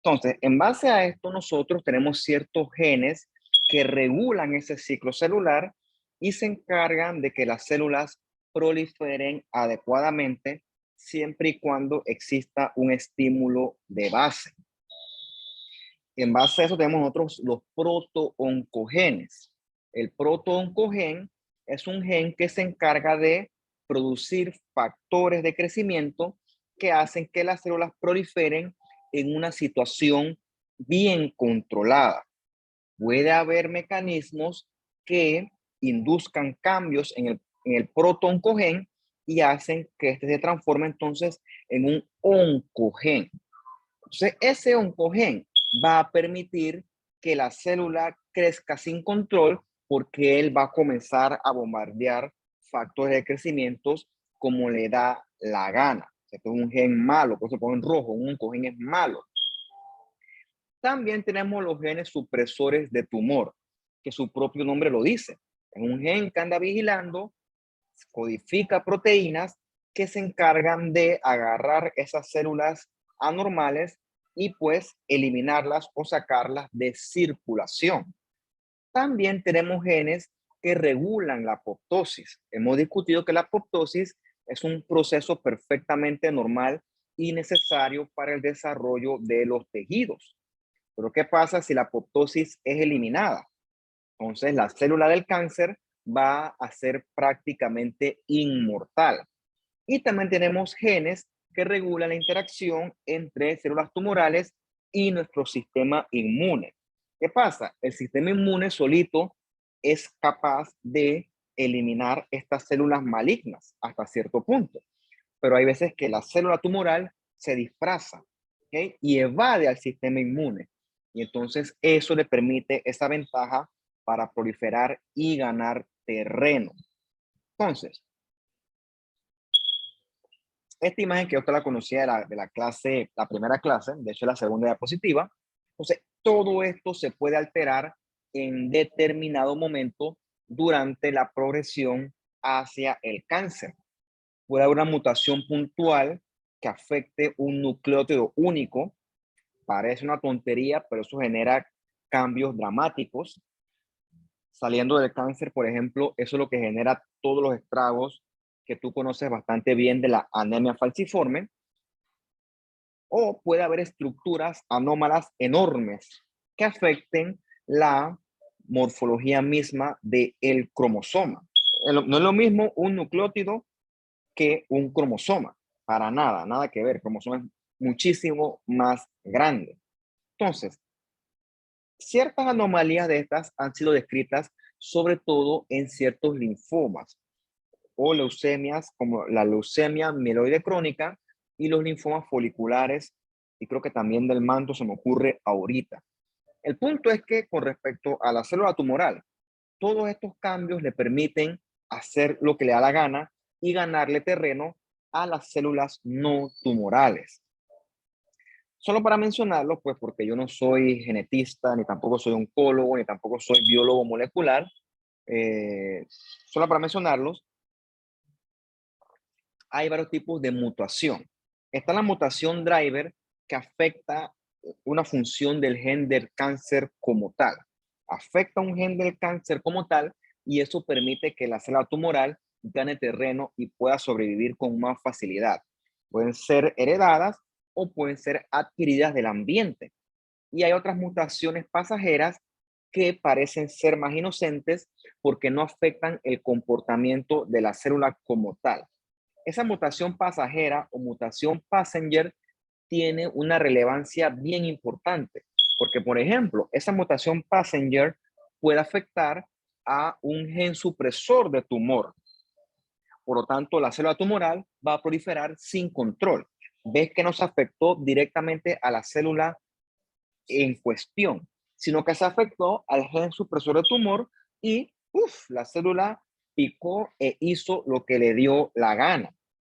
Speaker 1: Entonces, en base a esto, nosotros tenemos ciertos genes que regulan ese ciclo celular y se encargan de que las células proliferen adecuadamente siempre y cuando exista un estímulo de base. En base a eso tenemos nosotros los protooncogenes. El protooncogen es un gen que se encarga de producir factores de crecimiento que hacen que las células proliferen en una situación bien controlada. Puede haber mecanismos que induzcan cambios en el protooncogen y hacen que este se transforme entonces en un oncogen. Entonces, ese oncogen va a permitir que la célula crezca sin control porque él va a comenzar a bombardear factores de crecimiento como le da la gana. O sea, que es un gen malo, por eso se pone en rojo, un oncogen es malo. También tenemos los genes supresores de tumor, que su propio nombre lo dice. Es un gen que anda vigilando, codifica proteínas que se encargan de agarrar esas células anormales y pues eliminarlas o sacarlas de circulación. También tenemos genes que regulan la apoptosis. Hemos discutido que la apoptosis es un proceso perfectamente normal y necesario para el desarrollo de los tejidos. Pero ¿qué pasa si la apoptosis es eliminada? Entonces la célula del cáncer va a ser prácticamente inmortal. Y también tenemos genes que regulan la interacción entre células tumorales y nuestro sistema inmune. ¿Qué pasa? El sistema inmune solito es capaz de eliminar estas células malignas hasta cierto punto, pero hay veces que la célula tumoral se disfraza, ¿okay? Y evade al sistema inmune. Y entonces eso le permite esa ventaja para proliferar y ganar terreno. Entonces, esta imagen que yo te la conocía de la clase, la primera clase, de hecho la segunda diapositiva. Entonces, todo esto se puede alterar en determinado momento durante la progresión hacia el cáncer. Puede haber una mutación puntual que afecte un nucleótido único. Parece una tontería, pero eso genera cambios dramáticos. Saliendo del cáncer, por ejemplo, eso es lo que genera todos los estragos que tú conoces bastante bien de la anemia falciforme. O puede haber estructuras anómalas enormes que afecten la morfología misma del cromosoma. No es lo mismo un nucleótido que un cromosoma, para nada, nada que ver. El cromosoma es muchísimo más grande. Entonces, ciertas anomalías de estas han sido descritas sobre todo en ciertos linfomas o leucemias como la leucemia mieloide crónica y los linfomas foliculares, y creo que también del manto se me ocurre ahorita. El punto es que con respecto a la célula tumoral, todos estos cambios le permiten hacer lo que le da la gana y ganarle terreno a las células no tumorales. Solo para mencionarlo, pues porque yo no soy genetista, ni tampoco soy oncólogo, ni tampoco soy biólogo molecular, solo para mencionarlos, hay varios tipos de mutación. Está la mutación driver que afecta una función del gen del cáncer como tal. Afecta un gen del cáncer como tal y eso permite que la célula tumoral gane terreno y pueda sobrevivir con más facilidad. Pueden ser heredadas o pueden ser adquiridas del ambiente. Y hay otras mutaciones pasajeras que parecen ser más inocentes porque no afectan el comportamiento de la célula como tal. Esa mutación pasajera o mutación passenger tiene una relevancia bien importante, porque por ejemplo, esa mutación passenger puede afectar a un gen supresor de tumor. Por lo tanto, la célula tumoral va a proliferar sin control. Ves que no se afectó directamente a la célula en cuestión, sino que se afectó al gen supresor de tumor y la célula picó e hizo lo que le dio la gana.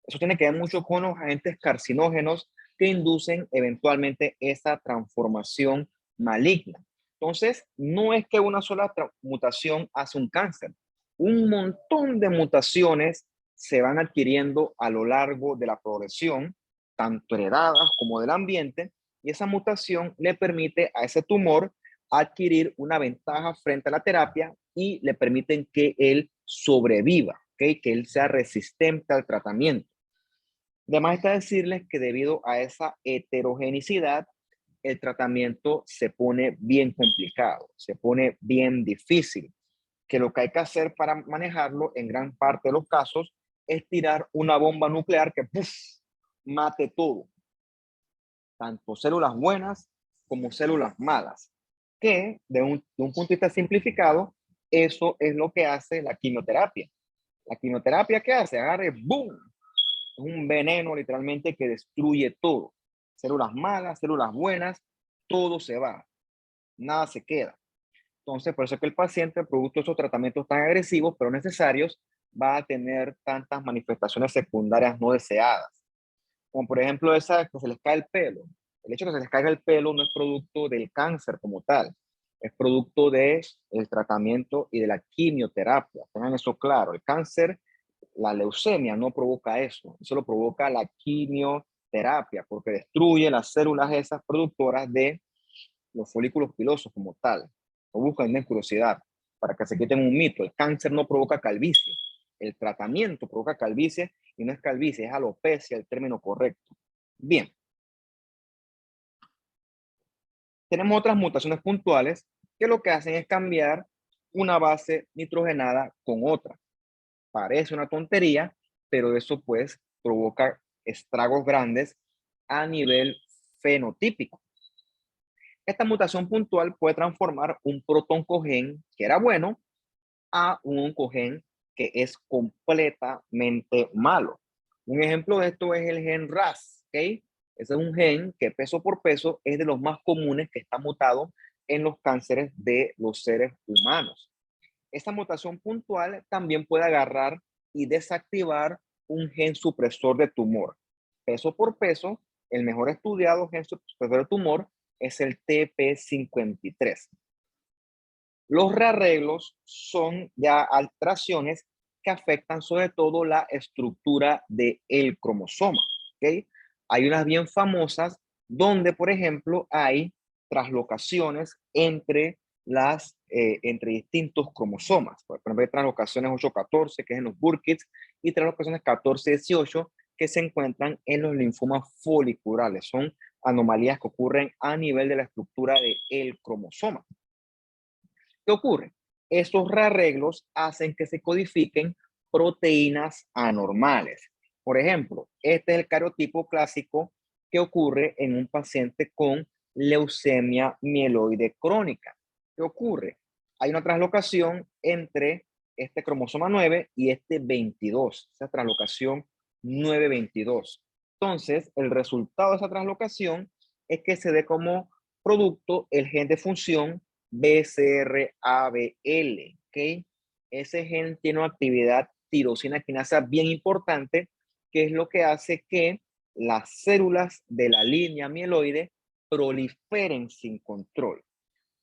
Speaker 1: Eso tiene que ver mucho con los agentes carcinógenos que inducen eventualmente esa transformación maligna. Entonces, no es que una sola mutación hace un cáncer. Un montón de mutaciones se van adquiriendo a lo largo de la progresión, tanto heredadas como del ambiente, y esa mutación le permite a ese tumor adquirir una ventaja frente a la terapia y le permiten que él sobreviva, ¿okay? Que él sea resistente al tratamiento. Además está decirles que debido a esa heterogenicidad, el tratamiento se pone bien complicado, se pone bien difícil, que lo que hay que hacer para manejarlo en gran parte de los casos es tirar una bomba nuclear que ¡puf!, mate todo, tanto células buenas como células malas, que de un punto de vista simplificado, eso es lo que hace la quimioterapia. La quimioterapia, ¿qué hace? Agarre, ¡boom! Es un veneno literalmente que destruye todo. Células malas, células buenas, todo se va, nada se queda. Entonces, por eso es que el paciente, producto de esos tratamientos tan agresivos, pero necesarios, va a tener tantas manifestaciones secundarias no deseadas. Como por ejemplo esa que se les cae el pelo. El hecho de que se les caiga el pelo no es producto del cáncer como tal, es producto del tratamiento y de la quimioterapia. Tengan eso claro. El cáncer, la leucemia no provoca eso lo provoca la quimioterapia, porque destruye las células esas productoras de los folículos pilosos como tal. O buscan en curiosidad para que se quiten un mito. El cáncer no provoca calvicie. El tratamiento provoca calvicie y no es calvicie, es alopecia el término correcto. Bien, tenemos otras mutaciones puntuales que lo que hacen es cambiar una base nitrogenada con otra. Parece una tontería, pero eso pues provoca estragos grandes a nivel fenotípico. Esta mutación puntual puede transformar un protoncogen que era bueno a un oncogen que es completamente malo. Un ejemplo de esto es el gen RAS, ¿ok? Ese es un gen que peso por peso es de los más comunes que está mutado en los cánceres de los seres humanos. Esta mutación puntual también puede agarrar y desactivar un gen supresor de tumor. Peso por peso, el mejor estudiado gen supresor de tumor es el TP53. Los rearreglos son ya alteraciones que afectan sobre todo la estructura del cromosoma. ¿Okay? Hay unas bien famosas donde, por ejemplo, hay traslocaciones entre distintos cromosomas. Por ejemplo, hay traslocaciones 8-14, que es en los Burkitt's, y traslocaciones 14-18, que se encuentran en los linfomas foliculares. Son anomalías que ocurren a nivel de la estructura del cromosoma. ¿Qué ocurre? Estos rearreglos hacen que se codifiquen proteínas anormales. Por ejemplo, este es el cariotipo clásico que ocurre en un paciente con leucemia mieloide crónica. ¿Qué ocurre? Hay una translocación entre este cromosoma 9 y este 22, esa translocación 9-22. Entonces, el resultado de esa translocación es que se dé como producto el gen de función BCR-ABL, ¿ok? Ese gen tiene una actividad tirosina quinasa bien importante, que es lo que hace que las células de la línea mieloide proliferen sin control.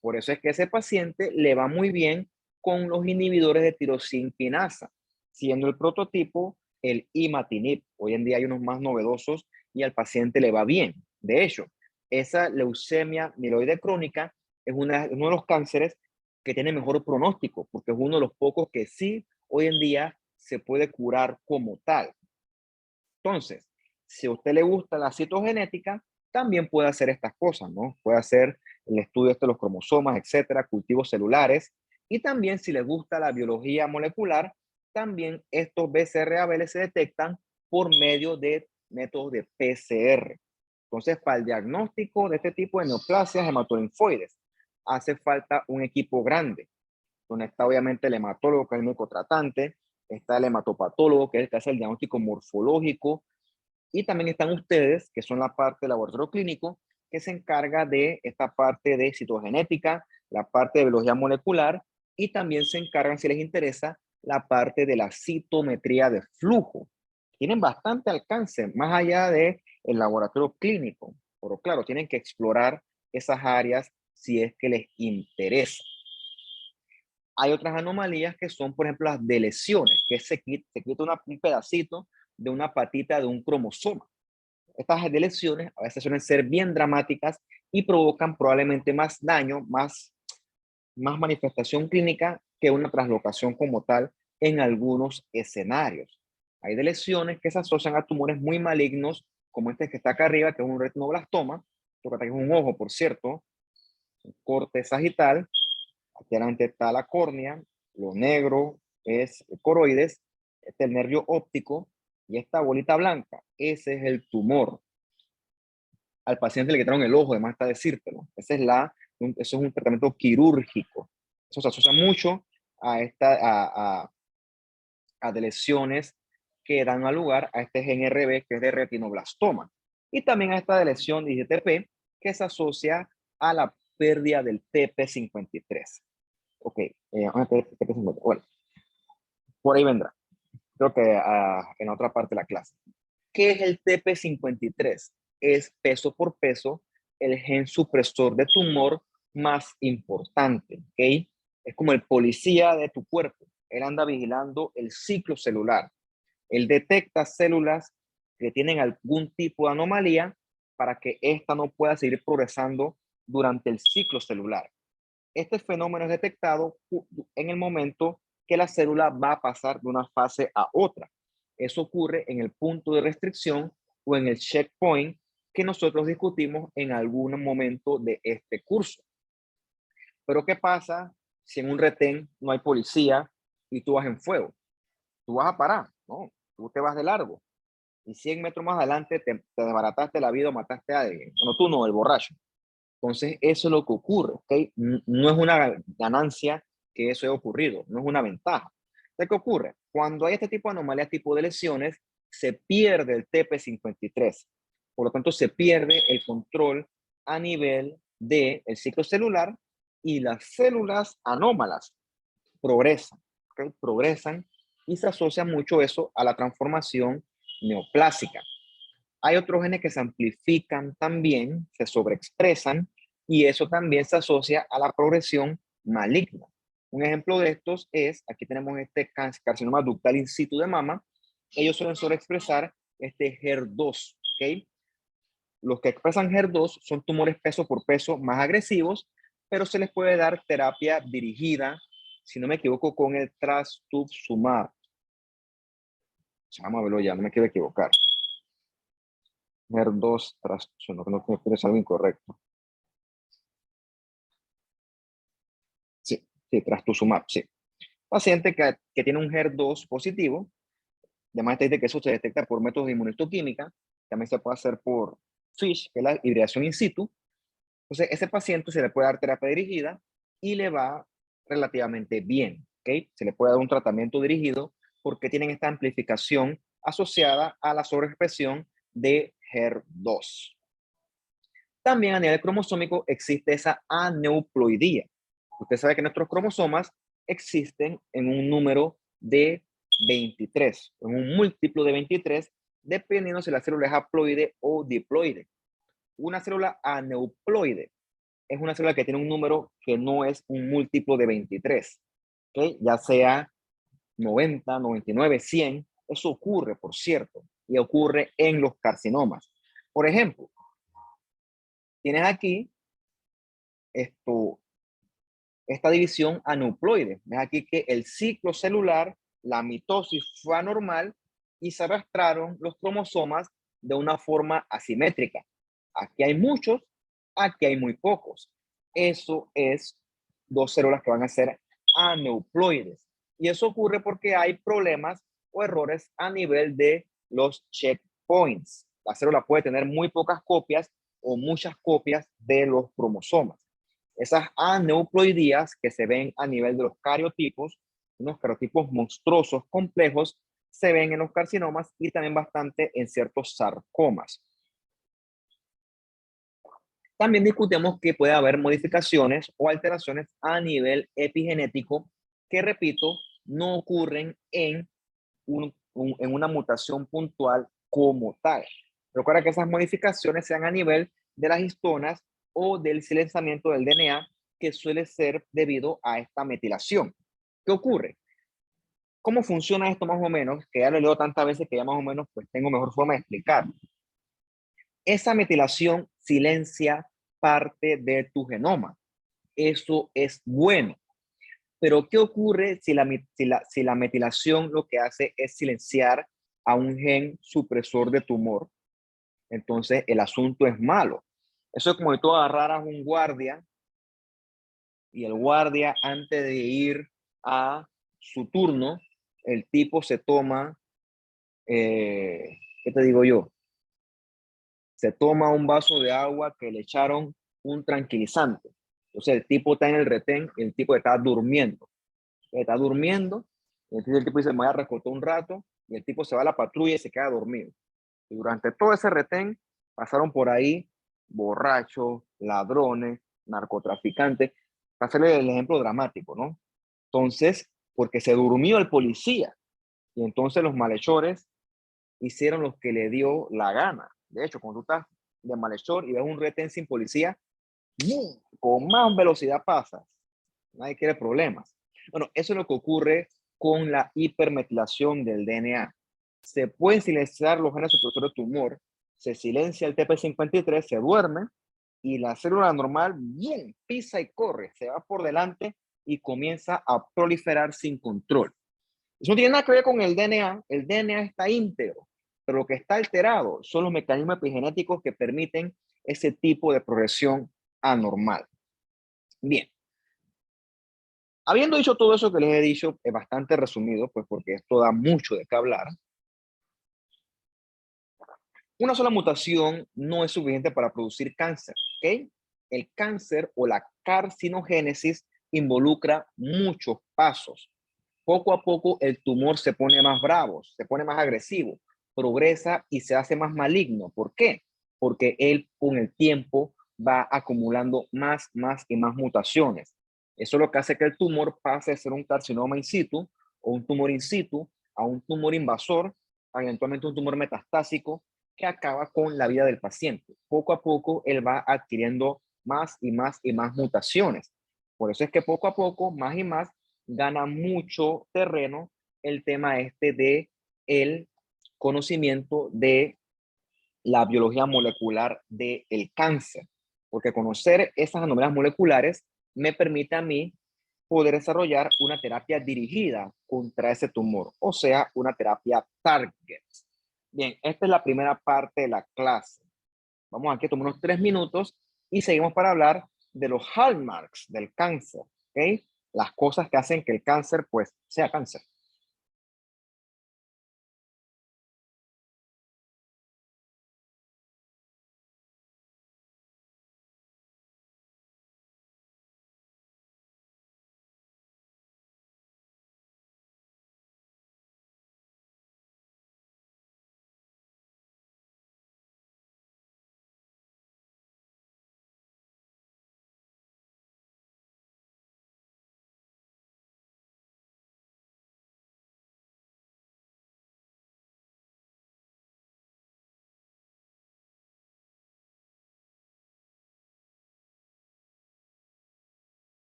Speaker 1: Por eso es que a ese paciente le va muy bien con los inhibidores de tirosina quinasa, siendo el prototipo el imatinib. Hoy en día hay unos más novedosos y al paciente le va bien. De hecho, esa leucemia mieloide crónica es uno de los cánceres que tiene mejor pronóstico, porque es uno de los pocos que sí hoy en día se puede curar como tal. Entonces, si a usted le gusta la citogenética, también puede hacer estas cosas, ¿no? Puede hacer el estudio de los cromosomas, etcétera, cultivos celulares. Y también, si le gusta la biología molecular, también estos BCR-ABL se detectan por medio de métodos de PCR. Entonces, para el diagnóstico de este tipo de neoplasias hematolinfoides, hace falta un equipo grande, donde está obviamente el hematólogo, que es el médico tratante, está el hematopatólogo, que es el que hace el diagnóstico morfológico, y también están ustedes, que son la parte del laboratorio clínico, que se encarga de esta parte de citogenética, la parte de biología molecular, y también se encargan, si les interesa, la parte de la citometría de flujo, tienen bastante alcance, más allá de el laboratorio clínico. Pero claro, tienen que explorar esas áreas si es que les interesa. Hay otras anomalías que son, por ejemplo, las de lesiones, que se quita un pedacito de una patita de un cromosoma. Estas de lesiones a veces suelen ser bien dramáticas y provocan probablemente más daño, más manifestación clínica que una translocación como tal en algunos escenarios. Hay de lesiones que se asocian a tumores muy malignos, como este que está acá arriba, que es un retinoblastoma, que es un ojo, por cierto, un corte sagital. Aquí adelante está la córnea, lo negro es el coroides, este es el nervio óptico, y esta bolita blanca, ese es el tumor. Al paciente le quitaron el ojo, además está decírtelo. Eso es un tratamiento quirúrgico. Eso se asocia mucho a de lesiones que dan lugar a este gen RB, que es de retinoblastoma. Y también a esta de lesión de IGTP, que se asocia a la pérdida del TP53. Ok, bueno, por ahí vendrá. Creo que en otra parte de la clase. ¿Qué es el TP53? Es peso por peso el gen supresor de tumor más importante, ¿ok? Es como el policía de tu cuerpo. Él anda vigilando el ciclo celular. Él detecta células que tienen algún tipo de anomalía para que ésta no pueda seguir progresando durante el ciclo celular. Este fenómeno es detectado en el momento que la célula va a pasar de una fase a otra. Eso ocurre en el punto de restricción o en el checkpoint que nosotros discutimos en algún momento de este curso. Pero ¿qué pasa si en un retén no hay policía y tú vas en fuego? Tú vas a parar, ¿no? Tú te vas de largo y 100 metros más adelante te desbarataste la vida o mataste a alguien. Bueno, tú no, el borracho. Entonces, eso es lo que ocurre, ¿ok? No es una ganancia que eso haya ocurrido, no es una ventaja. ¿Qué ocurre? Cuando hay este tipo de anomalías, tipo de lesiones, se pierde el TP53. Por lo tanto, se pierde el control a nivel del ciclo celular y las células anómalas progresan, ¿ok? Progresan y se asocia mucho eso a la transformación neoplásica. Hay otros genes que se amplifican también, se sobreexpresan y eso también se asocia a la progresión maligna. Un ejemplo de estos es, aquí tenemos este carcinoma ductal in situ de mama. Ellos suelen sobreexpresar este HER2, ¿ok? Los que expresan HER2 son tumores peso por peso más agresivos, pero se les puede dar terapia dirigida, si no me equivoco, con el trastuzumab. Vamos a verlo ya, no me quiero equivocar. HER2 trastuzumab, no es algo incorrecto. Sí, trastuzumab, sí. Paciente que tiene un HER2 positivo, además te dice que eso se detecta por métodos de inmunohistoquímica, también se puede hacer por FISH, que es la hibridación in situ. Entonces, ese paciente se le puede dar terapia dirigida y le va relativamente bien, ¿ok? Se le puede dar un tratamiento dirigido porque tienen esta amplificación asociada a la sobreexpresión de HER2. También a nivel cromosómico existe esa aneuploidía. Usted sabe que nuestros cromosomas existen en un número de 23, en un múltiplo de 23, dependiendo si la célula es haploide o diploide. Una célula aneuploide es una célula que tiene un número que no es un múltiplo de 23, ¿okay? Ya sea 90, 99, 100, eso ocurre, por cierto, y ocurre en los carcinomas. Por ejemplo, tienes aquí esta división aneuploide. Ves aquí que el ciclo celular, la mitosis fue anormal y se arrastraron los cromosomas de una forma asimétrica. Aquí hay muchos, aquí hay muy pocos. Eso es dos células que van a ser aneuploides. Y eso ocurre porque hay problemas o errores a nivel de los checkpoints. La célula puede tener muy pocas copias o muchas copias de los cromosomas. Esas aneuploidías que se ven a nivel de los cariotipos, unos cariotipos monstruosos, complejos, se ven en los carcinomas y también bastante en ciertos sarcomas. También discutimos que puede haber modificaciones o alteraciones a nivel epigenético que, repito, no ocurren en un en una mutación puntual como tal. Recuerda que esas modificaciones sean a nivel de las histonas o del silenciamiento del DNA, que suele ser debido a esta metilación. ¿Qué ocurre? ¿Cómo funciona esto más o menos? Que ya lo leo tantas veces que ya más o menos pues tengo mejor forma de explicar. Esa metilación silencia parte de tu genoma. Eso es bueno. Pero ¿qué ocurre si la metilación lo que hace es silenciar a un gen supresor de tumor? Entonces el asunto es malo. Eso es como si tú agarraras un guardia y el guardia, antes de ir a su turno, el tipo se toma, ¿qué te digo yo? Se toma un vaso de agua que le echaron un tranquilizante. Entonces el tipo está en el retén y el tipo está durmiendo. Está durmiendo, y entonces el tipo dice, me voy a recostar un rato, y el tipo se va a la patrulla y se queda dormido. Y durante todo ese retén pasaron por ahí borrachos, ladrones, narcotraficantes, para hacerle el ejemplo dramático, ¿no? Entonces, porque se durmió el policía, y entonces los malhechores hicieron lo que le dio la gana. De hecho, cuando tú estás de malhechor y ves un retén sin policía, con más velocidad pasas. Nadie quiere problemas. Bueno, eso es lo que ocurre con la hipermetilación del DNA. Se pueden silenciar los genes supresores de tumor, se silencia el TP53, se duerme y la célula normal bien pisa y corre, se va por delante y comienza a proliferar sin control. Eso no tiene nada que ver con el DNA está íntegro, pero lo que está alterado son los mecanismos epigenéticos que permiten ese tipo de progresión anormal. Bien, habiendo dicho todo eso que les he dicho, es bastante resumido, pues porque esto da mucho de qué hablar. Una sola mutación no es suficiente para producir cáncer, ¿ok? El cáncer o la carcinogénesis involucra muchos pasos. Poco a poco el tumor se pone más bravo, se pone más agresivo, progresa y se hace más maligno. ¿Por qué? Porque él con el tiempo va acumulando más y más mutaciones. Eso es lo que hace que el tumor pase a ser un carcinoma in situ o un tumor in situ a un tumor invasor, eventualmente un tumor metastásico que acaba con la vida del paciente. Poco a poco él va adquiriendo más y más mutaciones. Por eso es que poco a poco, más y más, gana mucho terreno el tema este de el conocimiento de la biología molecular del cáncer, porque conocer esas anomalías moleculares me permite a mí poder desarrollar una terapia dirigida contra ese tumor, o sea, una terapia target. Bien, esta es la primera parte de la clase. Vamos aquí a tomar unos 3 minutos y seguimos para hablar de los hallmarks del cáncer, ¿ok? Las cosas que hacen que el cáncer, pues, sea cáncer.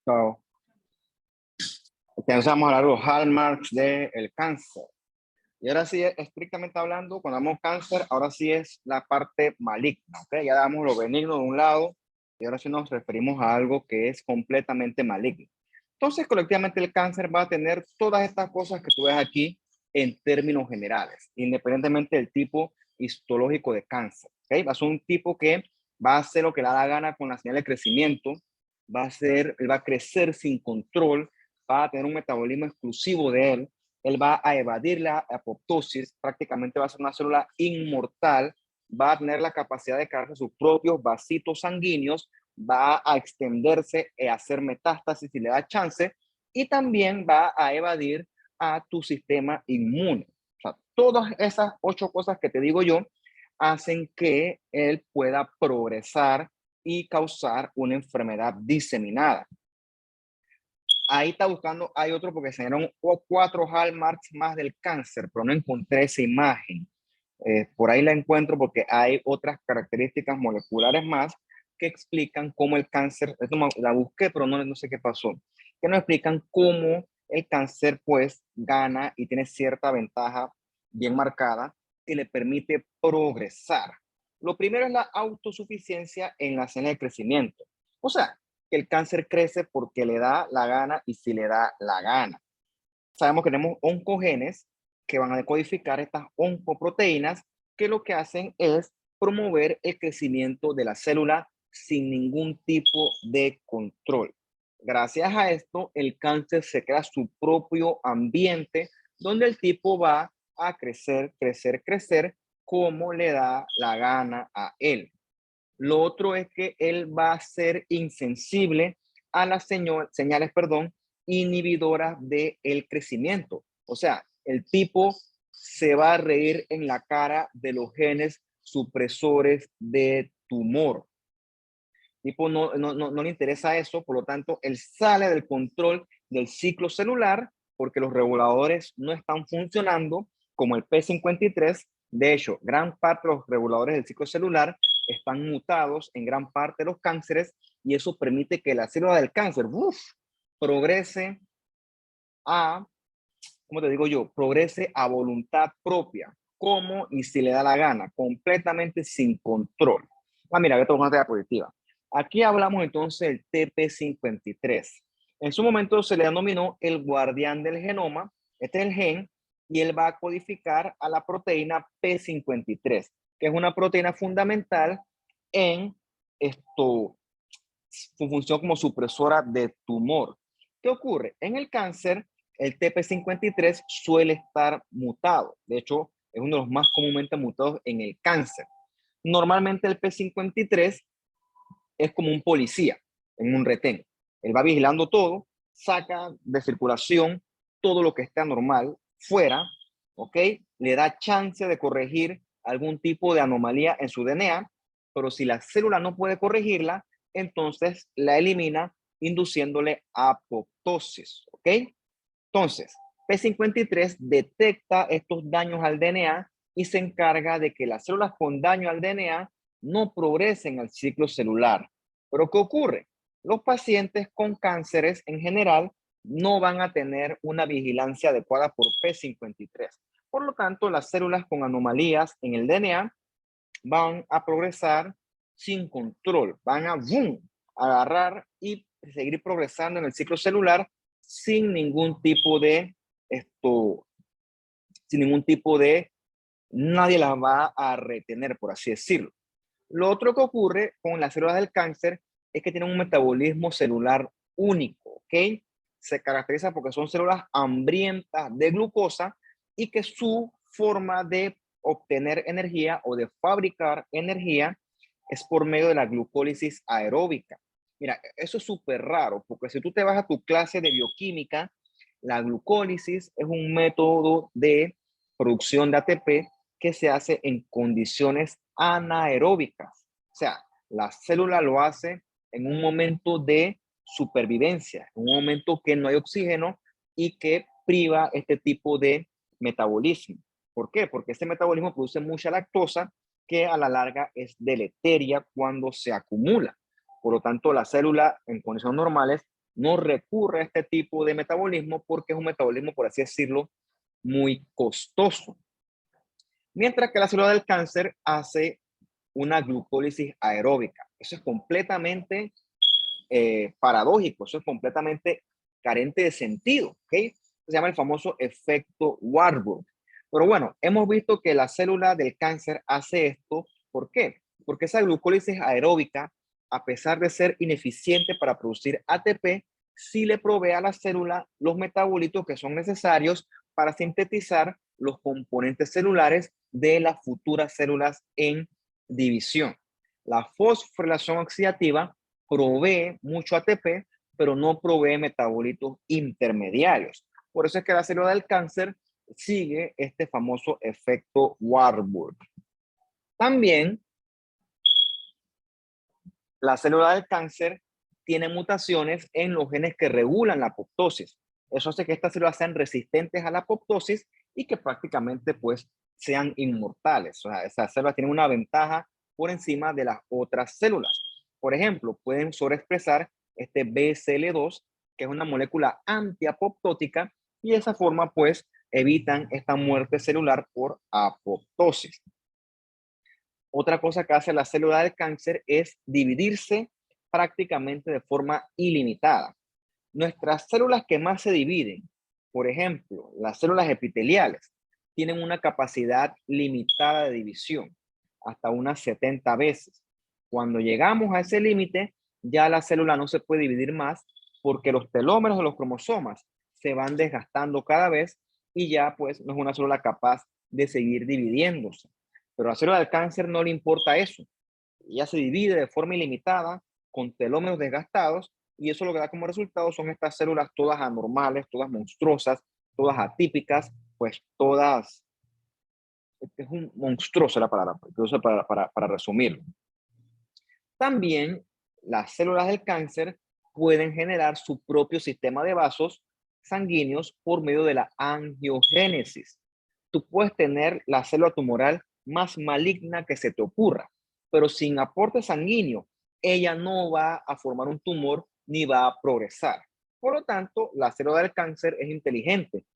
Speaker 1: Chao. Entonces vamos a hablar de los hallmarks del cáncer. Y ahora sí, estrictamente hablando, cuando hablamos cáncer, ahora sí es la parte maligna, ¿ok? Ya damos lo benigno de un lado y ahora sí nos referimos a algo que es completamente maligno. Entonces, colectivamente el cáncer va a tener todas estas cosas que tú ves aquí en términos generales, independientemente del tipo histológico de cáncer, ¿ok? Va a ser un tipo que va a hacer lo que le da la gana con la señal de crecimiento, él va a crecer sin control, va a tener un metabolismo exclusivo de él va a evadir la apoptosis, prácticamente va a ser una célula inmortal, va a tener la capacidad de crearse sus propios vasitos sanguíneos, va a extenderse y hacer metástasis si le da chance, y también va a evadir a tu sistema inmune. O sea, todas esas 8 cosas que te digo yo hacen que él pueda progresar y causar una enfermedad diseminada. Ahí está buscando, hay otro porque se dieron 4 hallmarks más del cáncer, pero no encontré esa imagen. Por ahí la encuentro porque hay otras características moleculares más que explican cómo el cáncer, esto la busqué, pero no sé qué pasó, que nos explican cómo el cáncer pues gana y tiene cierta ventaja bien marcada que le permite progresar. Lo primero es la autosuficiencia en la escena de crecimiento. O sea, que el cáncer crece porque le da la gana y si le da la gana. Sabemos que tenemos oncogenes que van a decodificar estas oncoproteínas que lo que hacen es promover el crecimiento de la célula sin ningún tipo de control. Gracias a esto, el cáncer se crea su propio ambiente donde el tipo va a crecer, crecer, crecer como le da la gana a él. Lo otro es que él va a ser insensible a las señales, inhibidoras del crecimiento. O sea, el tipo se va a reír en la cara de los genes supresores de tumor. Tipo no le interesa eso, por lo tanto, él sale del control del ciclo celular porque los reguladores no están funcionando como el P53. De hecho, gran parte de los reguladores del ciclo celular están mutados en gran parte de los cánceres y eso permite que la célula del cáncer progrese a, ¿cómo te digo yo? Progrese a voluntad propia, como y si le da la gana, completamente sin control. Mira, esto es una diapositiva. Aquí hablamos entonces del TP53. En su momento se le denominó el guardián del genoma. Este es el gen y él va a codificar a la proteína P53, que es una proteína fundamental en su función como supresora de tumor. ¿Qué ocurre? En el cáncer, el TP53 suele estar mutado. De hecho, es uno de los más comúnmente mutados en el cáncer. Normalmente el P53 es como un policía en un retén. Él va vigilando todo, saca de circulación todo lo que esté anormal fuera, ¿ok? Le da chance de corregir algún tipo de anomalía en su DNA, pero si la célula no puede corregirla, entonces la elimina induciéndole apoptosis, ¿ok? Entonces, P53 detecta estos daños al DNA y se encarga de que las células con daño al DNA no progresen al ciclo celular. Pero ¿qué ocurre? Los pacientes con cánceres en general no van a tener una vigilancia adecuada por P53. Por lo tanto, las células con anomalías en el DNA van a progresar sin control, van a agarrar y seguir progresando en el ciclo celular sin ningún tipo de sin ningún tipo de, nadie las va a retener, por así decirlo. Lo otro que ocurre con las células del cáncer es que tienen un metabolismo celular único, ¿ok? Se caracteriza porque son células hambrientas de glucosa y que su forma de obtener energía o de fabricar energía es por medio de la glucólisis aeróbica. Mira, eso es súper raro, porque si tú te vas a tu clase de bioquímica, la glucólisis es un método de producción de ATP que se hace en condiciones anaeróbicas. O sea, la célula lo hace en un momento de supervivencia, en un momento que no hay oxígeno y que priva este tipo de metabolismo. ¿Por qué? Porque ese metabolismo produce mucha lactosa que a la larga es deleteria cuando se acumula. Por lo tanto, la célula en condiciones normales no recurre a este tipo de metabolismo porque es un metabolismo, por así decirlo, muy costoso. Mientras que la célula del cáncer hace una glucólisis aeróbica. Eso es completamente paradójico, eso es completamente carente de sentido, ¿ok? Se llama el famoso efecto Warburg. Pero bueno, hemos visto que la célula del cáncer hace esto. ¿Por qué? Porque esa glucólisis aeróbica, a pesar de ser ineficiente para producir ATP, sí le provee a la célula los metabolitos que son necesarios para sintetizar los componentes celulares de las futuras células en división. La fosforilación oxidativa provee mucho ATP, pero no provee metabolitos intermediarios. Por eso es que la célula del cáncer sigue este famoso efecto Warburg. También la célula del cáncer tiene mutaciones en los genes que regulan la apoptosis. Eso hace que estas células sean resistentes a la apoptosis y que prácticamente pues sean inmortales. O sea, esas células tienen una ventaja por encima de las otras células. Por ejemplo, pueden sobreexpresar este BCL2, que es una molécula antiapoptótica, y de esa forma pues evitan esta muerte celular por apoptosis. Otra cosa que hace la célula del cáncer es dividirse prácticamente de forma ilimitada. Nuestras células que más se dividen, por ejemplo, las células epiteliales, tienen una capacidad limitada de división, hasta unas 70 veces. Cuando llegamos a ese límite, ya la célula no se puede dividir más porque los telómeros de los cromosomas se van desgastando cada vez y ya pues no es una célula capaz de seguir dividiéndose. Pero a la célula del cáncer no le importa eso. Ya se divide de forma ilimitada con telómeros desgastados y eso lo que da como resultado son estas células todas anormales, todas monstruosas, todas atípicas, pues todas, es un monstruoso la palabra que uso para resumirlo. También las células del cáncer pueden generar su propio sistema de vasos sanguíneos por medio de la angiogénesis. Tú puedes tener la célula tumoral más maligna que se te ocurra, pero sin aporte sanguíneo, ella no va a formar un tumor ni va a progresar. Por lo tanto, la célula del cáncer es inteligente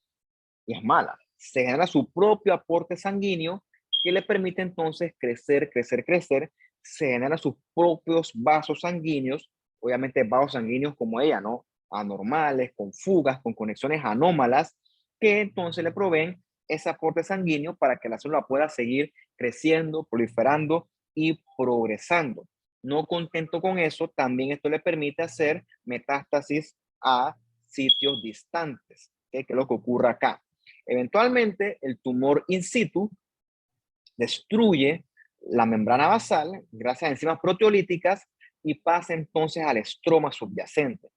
Speaker 1: y es mala. Se genera su propio aporte sanguíneo que le permite entonces crecer, crecer, crecer. Se genera sus propios vasos sanguíneos, obviamente vasos sanguíneos como ella, ¿no? Anormales, con fugas, con conexiones anómalas, que entonces le proveen ese aporte sanguíneo para que la célula pueda seguir creciendo, proliferando y progresando. No contento con eso, también esto le permite hacer metástasis a sitios distantes, ¿okay? Que es lo que ocurre acá. Eventualmente, el tumor in situ destruye la membrana basal gracias a enzimas proteolíticas y pasa entonces al estroma subyacente.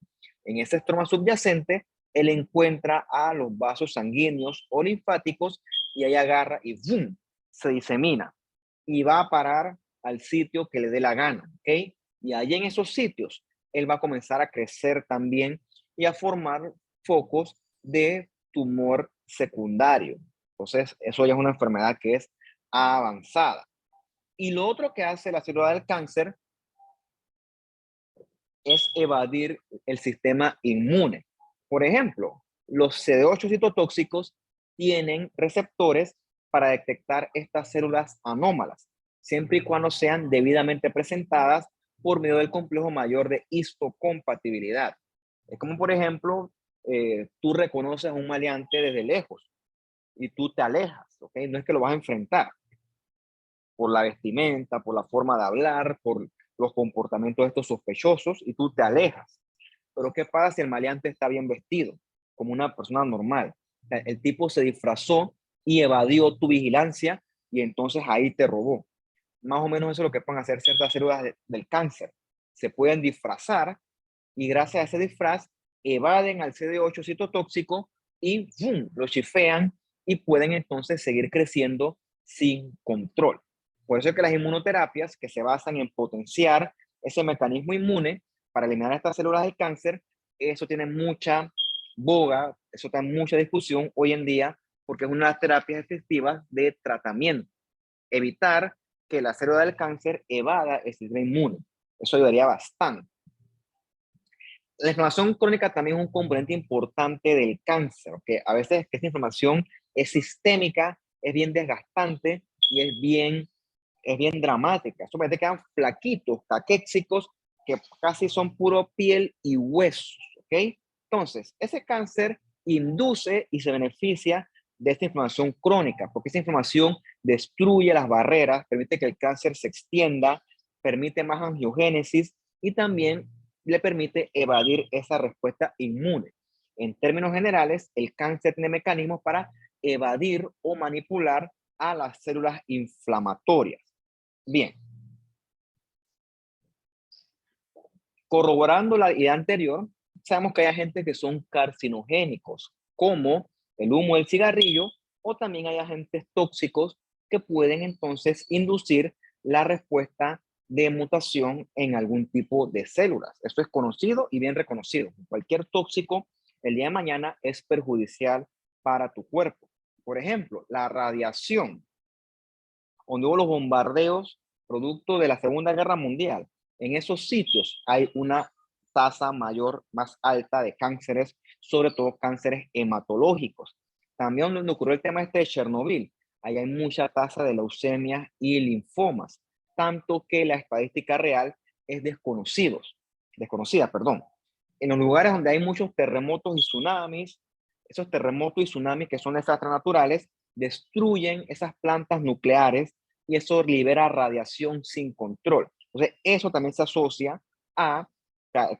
Speaker 1: En ese estroma subyacente, él encuentra a los vasos sanguíneos o linfáticos y ahí agarra y ¡boom! Se disemina y va a parar al sitio que le dé la gana, ¿ok? Y ahí en esos sitios, él va a comenzar a crecer también y a formar focos de tumor secundario. Entonces, eso ya es una enfermedad que es avanzada. Y lo otro que hace la célula del cáncer es evadir el sistema inmune. Por ejemplo, los CD8 citotóxicos tienen receptores para detectar estas células anómalas, siempre y cuando sean debidamente presentadas por medio del complejo mayor de histocompatibilidad. Es como, por ejemplo, tú reconoces a un maleante desde lejos y tú te alejas, ¿ok? No es que lo vas a enfrentar por la vestimenta, por la forma de hablar, por los comportamientos de estos sospechosos y tú te alejas. Pero ¿qué pasa si el maleante está bien vestido, como una persona normal? O sea, el tipo se disfrazó y evadió tu vigilancia y entonces ahí te robó. Más o menos eso es lo que pueden hacer ciertas células del cáncer. Se pueden disfrazar y gracias a ese disfraz evaden al CD8 citotóxico y ¡boom! Lo chifean y pueden entonces seguir creciendo sin control. Por eso es que las inmunoterapias que se basan en potenciar ese mecanismo inmune para eliminar estas células del cáncer, eso tiene mucha boga, eso está en mucha discusión hoy en día porque es una de las terapias efectivas de tratamiento. Evitar que la célula del cáncer evada el sistema inmune. Eso ayudaría bastante. La inflamación crónica también es un componente importante del cáncer, que a veces esta inflamación es sistémica, es bien desgastante y es bien dramática. Estos pacientes quedan flaquitos, caquéxicos, que casi son puro piel y huesos, ¿ok? Entonces, ese cáncer induce y se beneficia de esta inflamación crónica, porque esa inflamación destruye las barreras, permite que el cáncer se extienda, permite más angiogénesis y también le permite evadir esa respuesta inmune. En términos generales, el cáncer tiene mecanismos para evadir o manipular a las células inflamatorias. Bien, corroborando la idea anterior, sabemos que hay agentes que son carcinogénicos, como el humo del cigarrillo, o también hay agentes tóxicos que pueden entonces inducir la respuesta de mutación en algún tipo de células. Esto es conocido y bien reconocido. Cualquier tóxico el día de mañana es perjudicial para tu cuerpo. Por ejemplo, la radiación, donde hubo los bombardeos producto de la Segunda Guerra Mundial. En esos sitios hay una tasa mayor, más alta de cánceres, sobre todo cánceres hematológicos. También donde ocurrió el tema este de Chernobyl, ahí hay mucha tasa de leucemias y linfomas, tanto que la estadística real es desconocida, perdón. En los lugares donde hay muchos terremotos y tsunamis, esos terremotos y tsunamis que son desastres naturales, destruyen esas plantas nucleares y eso libera radiación sin control. Entonces, eso también se asocia a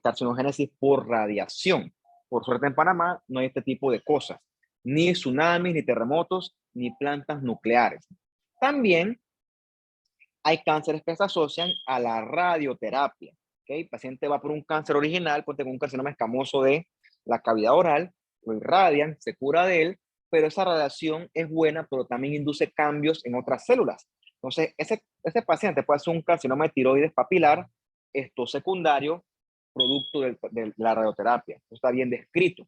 Speaker 1: carcinogénesis por radiación. Por suerte en Panamá no hay este tipo de cosas, ni tsunamis, ni terremotos, ni plantas nucleares. También hay cánceres que se asocian a la radioterapia. ¿Okay? El paciente va por un cáncer original, pues tengo un carcinoma escamoso de la cavidad oral, lo irradian, se cura de él, pero esa radiación es buena, pero también induce cambios en otras células. Entonces, ese paciente puede ser un carcinoma de tiroides papilar, esto secundario, producto de la radioterapia. Esto está bien descrito.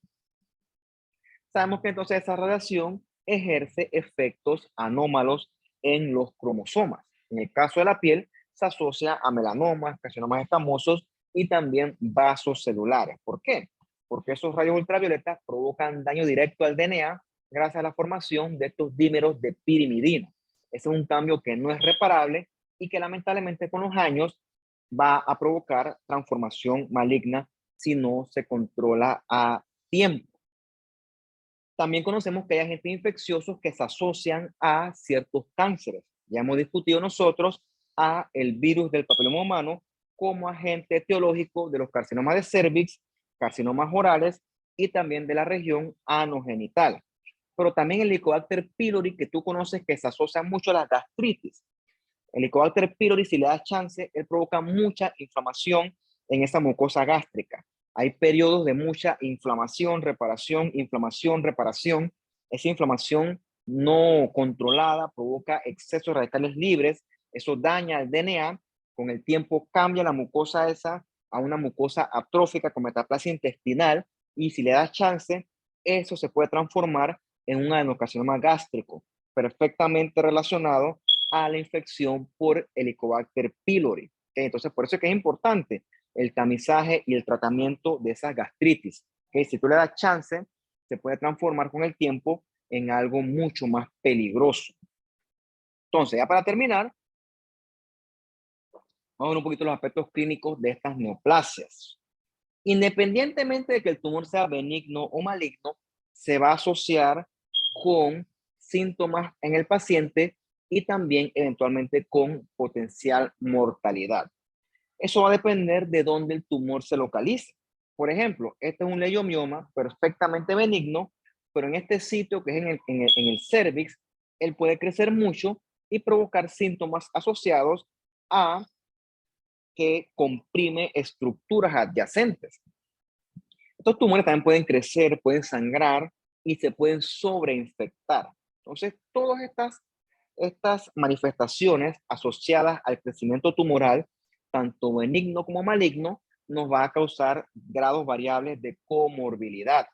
Speaker 1: Sabemos que entonces esa radiación ejerce efectos anómalos en los cromosomas. En el caso de la piel, se asocia a melanomas, carcinomas escamosos y también vasos celulares. ¿Por qué? Porque esos rayos ultravioletas provocan daño directo al DNA gracias a la formación de estos dímeros de pirimidina. Ese es un cambio que no es reparable y que lamentablemente con los años va a provocar transformación maligna si no se controla a tiempo. También conocemos que hay agentes infecciosos que se asocian a ciertos cánceres. Ya hemos discutido nosotros a el virus del papiloma humano como agente etiológico de los carcinomas de cervix, carcinomas orales y también de la región anogenital. Pero también el Helicobacter pylori, que tú conoces, que se asocia mucho a la gastritis. El Helicobacter pylori, si le das chance, él provoca mucha inflamación en esa mucosa gástrica. Hay periodos de mucha inflamación, reparación. Esa inflamación no controlada provoca excesos de radicales libres, eso daña el DNA, con el tiempo cambia la mucosa esa a una mucosa atrófica con metaplasia intestinal y si le das chance, eso se puede transformar en un adenocarcinoma gástrico, perfectamente relacionado a la infección por Helicobacter pylori. Entonces, por eso es que es importante el tamizaje y el tratamiento de esa gastritis. Si tú le das chance, se puede transformar con el tiempo en algo mucho más peligroso. Entonces, ya para terminar, vamos a ver un poquito los aspectos clínicos de estas neoplasias. Independientemente de que el tumor sea benigno o maligno, se va a asociar con síntomas en el paciente y también eventualmente con potencial mortalidad. Eso va a depender de dónde el tumor se localice. Por ejemplo, este es un leiomioma perfectamente benigno, pero en este sitio que es en el cervix, él puede crecer mucho y provocar síntomas asociados a que comprime estructuras adyacentes. Estos tumores también pueden crecer, pueden sangrar y se pueden sobreinfectar. Entonces, todas estas manifestaciones asociadas al crecimiento tumoral, tanto benigno como maligno, nos va a causar grados variables de comorbilidad.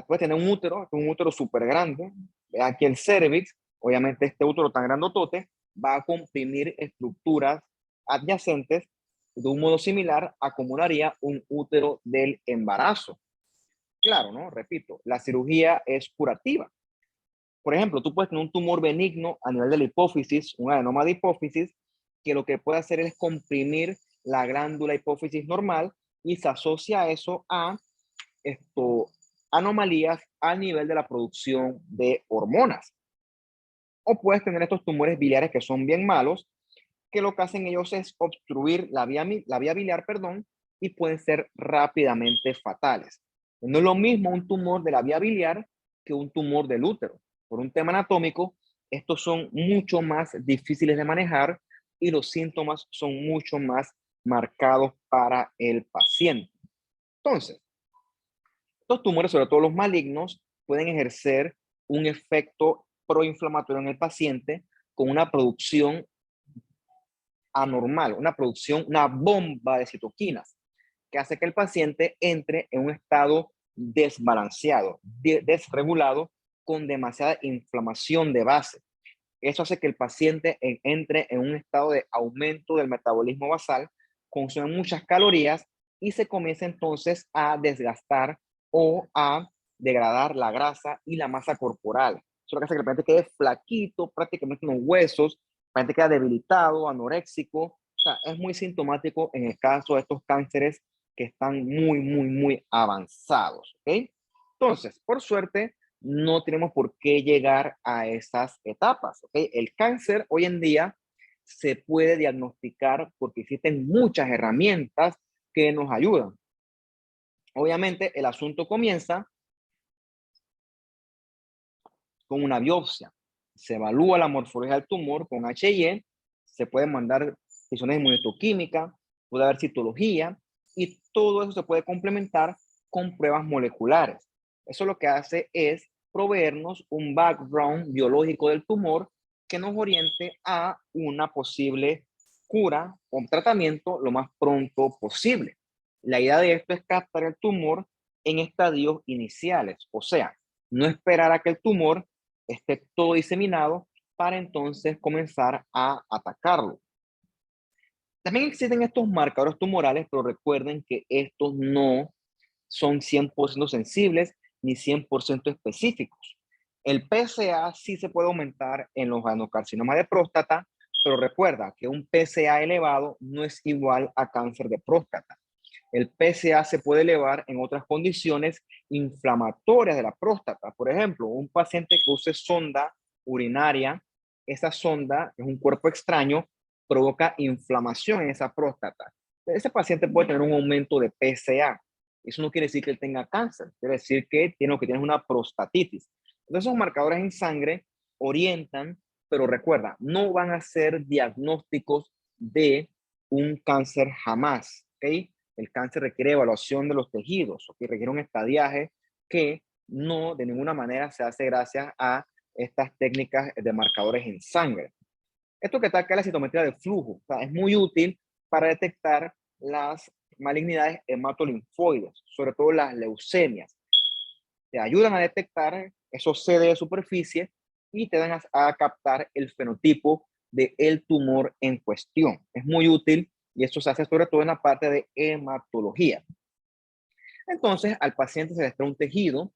Speaker 1: Puede tener un útero súper grande, aquí el cervix, obviamente este útero tan grandotote, va a comprimir estructuras adyacentes de un modo similar acumularía un útero del embarazo. Claro, ¿no? Repito, la cirugía es curativa. Por ejemplo, tú puedes tener un tumor benigno a nivel de la hipófisis, un adenoma de hipófisis, que lo que puede hacer es comprimir la glándula hipófisis normal y se asocia eso a anomalías al nivel de la producción de hormonas. O puedes tener estos tumores biliares que son bien malos, que lo que hacen ellos es obstruir la vía biliar, perdón, y pueden ser rápidamente fatales. No es lo mismo un tumor de la vía biliar que un tumor del útero. Por un tema anatómico, estos son mucho más difíciles de manejar y los síntomas son mucho más marcados para el paciente. Entonces, estos tumores, sobre todo los malignos, pueden ejercer un efecto proinflamatorio en el paciente con una producción anormal, una bomba de citoquinas, que hace que el paciente entre en un estado desbalanceado, desregulado, con demasiada inflamación de base. Eso hace que el paciente entre en un estado de aumento del metabolismo basal, consume muchas calorías y se comienza entonces a desgastar o a degradar la grasa y la masa corporal. Eso es lo que hace que el paciente quede flaquito, prácticamente unos huesos, el paciente queda debilitado, anoréxico. O sea, es muy sintomático en el caso de estos cánceres que están muy avanzados. ¿Ok? Entonces, por suerte, no tenemos por qué llegar a esas etapas. ¿Ok? El cáncer hoy en día se puede diagnosticar porque existen muchas herramientas que nos ayudan. Obviamente, el asunto comienza con una biopsia. Se evalúa la morfología del tumor con H&E, se pueden mandar visiones de inmunohistoquímica, puede haber citología y todo eso se puede complementar con pruebas moleculares. Eso lo que hace es proveernos un background biológico del tumor que nos oriente a una posible cura o tratamiento lo más pronto posible. La idea de esto es captar el tumor en estadios iniciales, o sea, no esperar a que el tumor esté todo diseminado para entonces comenzar a atacarlo. También existen estos marcadores tumorales, pero recuerden que estos no son 100% sensibles ni 100% específicos. El PSA sí se puede aumentar en los adenocarcinomas de próstata, pero recuerda que un PSA elevado no es igual a cáncer de próstata. El PSA se puede elevar en otras condiciones inflamatorias de la próstata. Por ejemplo, un paciente que use sonda urinaria, esa sonda es un cuerpo extraño, provoca inflamación en esa próstata. Ese paciente puede tener un aumento de PSA. Eso no quiere decir que él tenga cáncer, quiere decir que tiene que tener una prostatitis. Entonces, esos marcadores en sangre orientan, pero recuerda, no van a ser diagnósticos de un cáncer jamás, ¿ok? El cáncer requiere evaluación de los tejidos, ¿ok? Requiere un estadiaje que no de ninguna manera se hace gracias a estas técnicas de marcadores en sangre. Esto que está acá es la citometría de flujo, o sea, es muy útil para detectar las malignidades hematolinfoides, sobre todo las leucemias. Te ayudan a detectar esos CD de superficie y te dan a captar el fenotipo del tumor en cuestión. Es muy útil y esto se hace sobre todo en la parte de hematología. Entonces, al paciente se le extrae un tejido,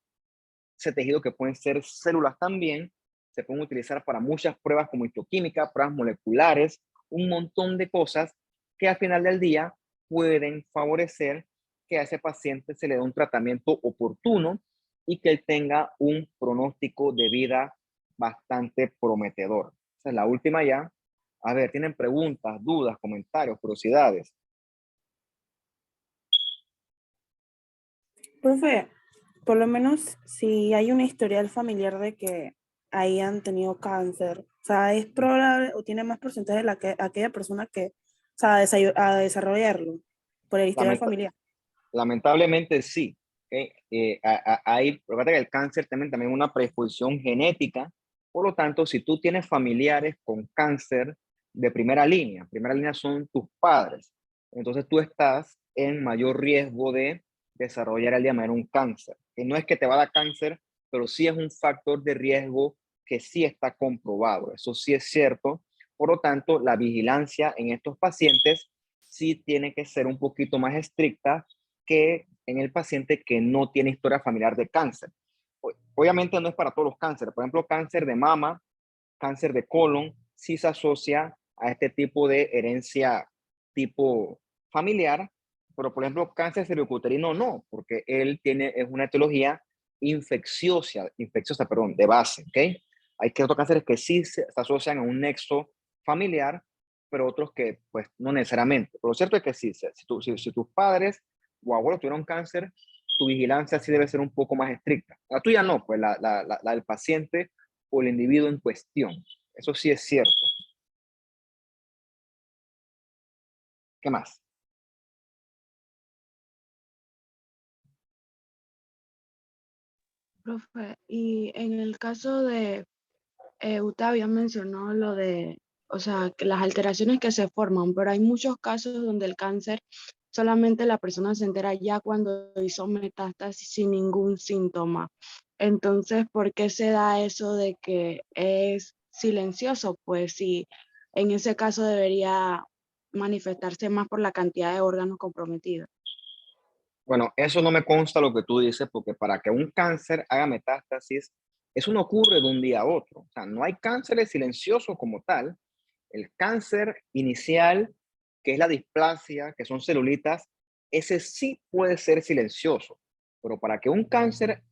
Speaker 1: ese tejido que pueden ser células también, se pueden utilizar para muchas pruebas como histoquímica, pruebas moleculares, un montón de cosas que al final del día pueden favorecer que a ese paciente se le dé un tratamiento oportuno y que él tenga un pronóstico de vida bastante prometedor. Esa es la última ya. A ver, ¿tienen preguntas, dudas, comentarios, curiosidades?
Speaker 2: Profe, por lo menos si hay una historial familiar de que hayan tenido cáncer, o sea, es probable o tiene más porcentaje la que, aquella persona que, o sea, a desarrollarlo por el historial
Speaker 1: Lamenta-
Speaker 2: familiar.
Speaker 1: Lamentablemente sí. ¿Ok? Hay, recuerda que el cáncer también una predisposición genética, por lo tanto, si tú tienes familiares con cáncer de primera línea son tus padres, entonces tú estás en mayor riesgo de desarrollar el día de mañana un cáncer, que no es que te va a dar cáncer, pero sí es un factor de riesgo que sí está comprobado, eso sí es cierto. Por lo tanto, la vigilancia en estos pacientes sí tiene que ser un poquito más estricta que en el paciente que no tiene historia familiar de cáncer. Obviamente no es para todos los cánceres. Por ejemplo, cáncer de mama, cáncer de colon, sí se asocia a este tipo de herencia tipo familiar, pero por ejemplo, cáncer cervicuterino no, porque él tiene, es una etiología infecciosa, perdón, de base, ¿ok? Hay que otros cánceres que sí se asocian a un nexo familiar, pero otros que pues no necesariamente. Pero lo cierto es que sí, si tus padres o abuelos tuvieron cáncer, tu vigilancia sí debe ser un poco más estricta. La tuya no, pues la del paciente o el individuo en cuestión. Eso sí es cierto. ¿Qué más?
Speaker 3: Profe, y en el caso de, usted había mencionado lo de, o sea, que las alteraciones que se forman, pero hay muchos casos donde el cáncer solamente la persona se entera ya cuando hizo metástasis sin ningún síntoma. Entonces, ¿por qué se da eso de que es silencioso? Pues si en ese caso debería manifestarse más por la cantidad de órganos comprometidos.
Speaker 1: Bueno, eso no me consta lo que tú dices, porque para que un cáncer haga metástasis, eso no ocurre de un día a otro. O sea, no hay cánceres silenciosos como tal. El cáncer inicial, que es la displasia, que son celulitas, ese sí puede ser silencioso. Pero para que un cáncer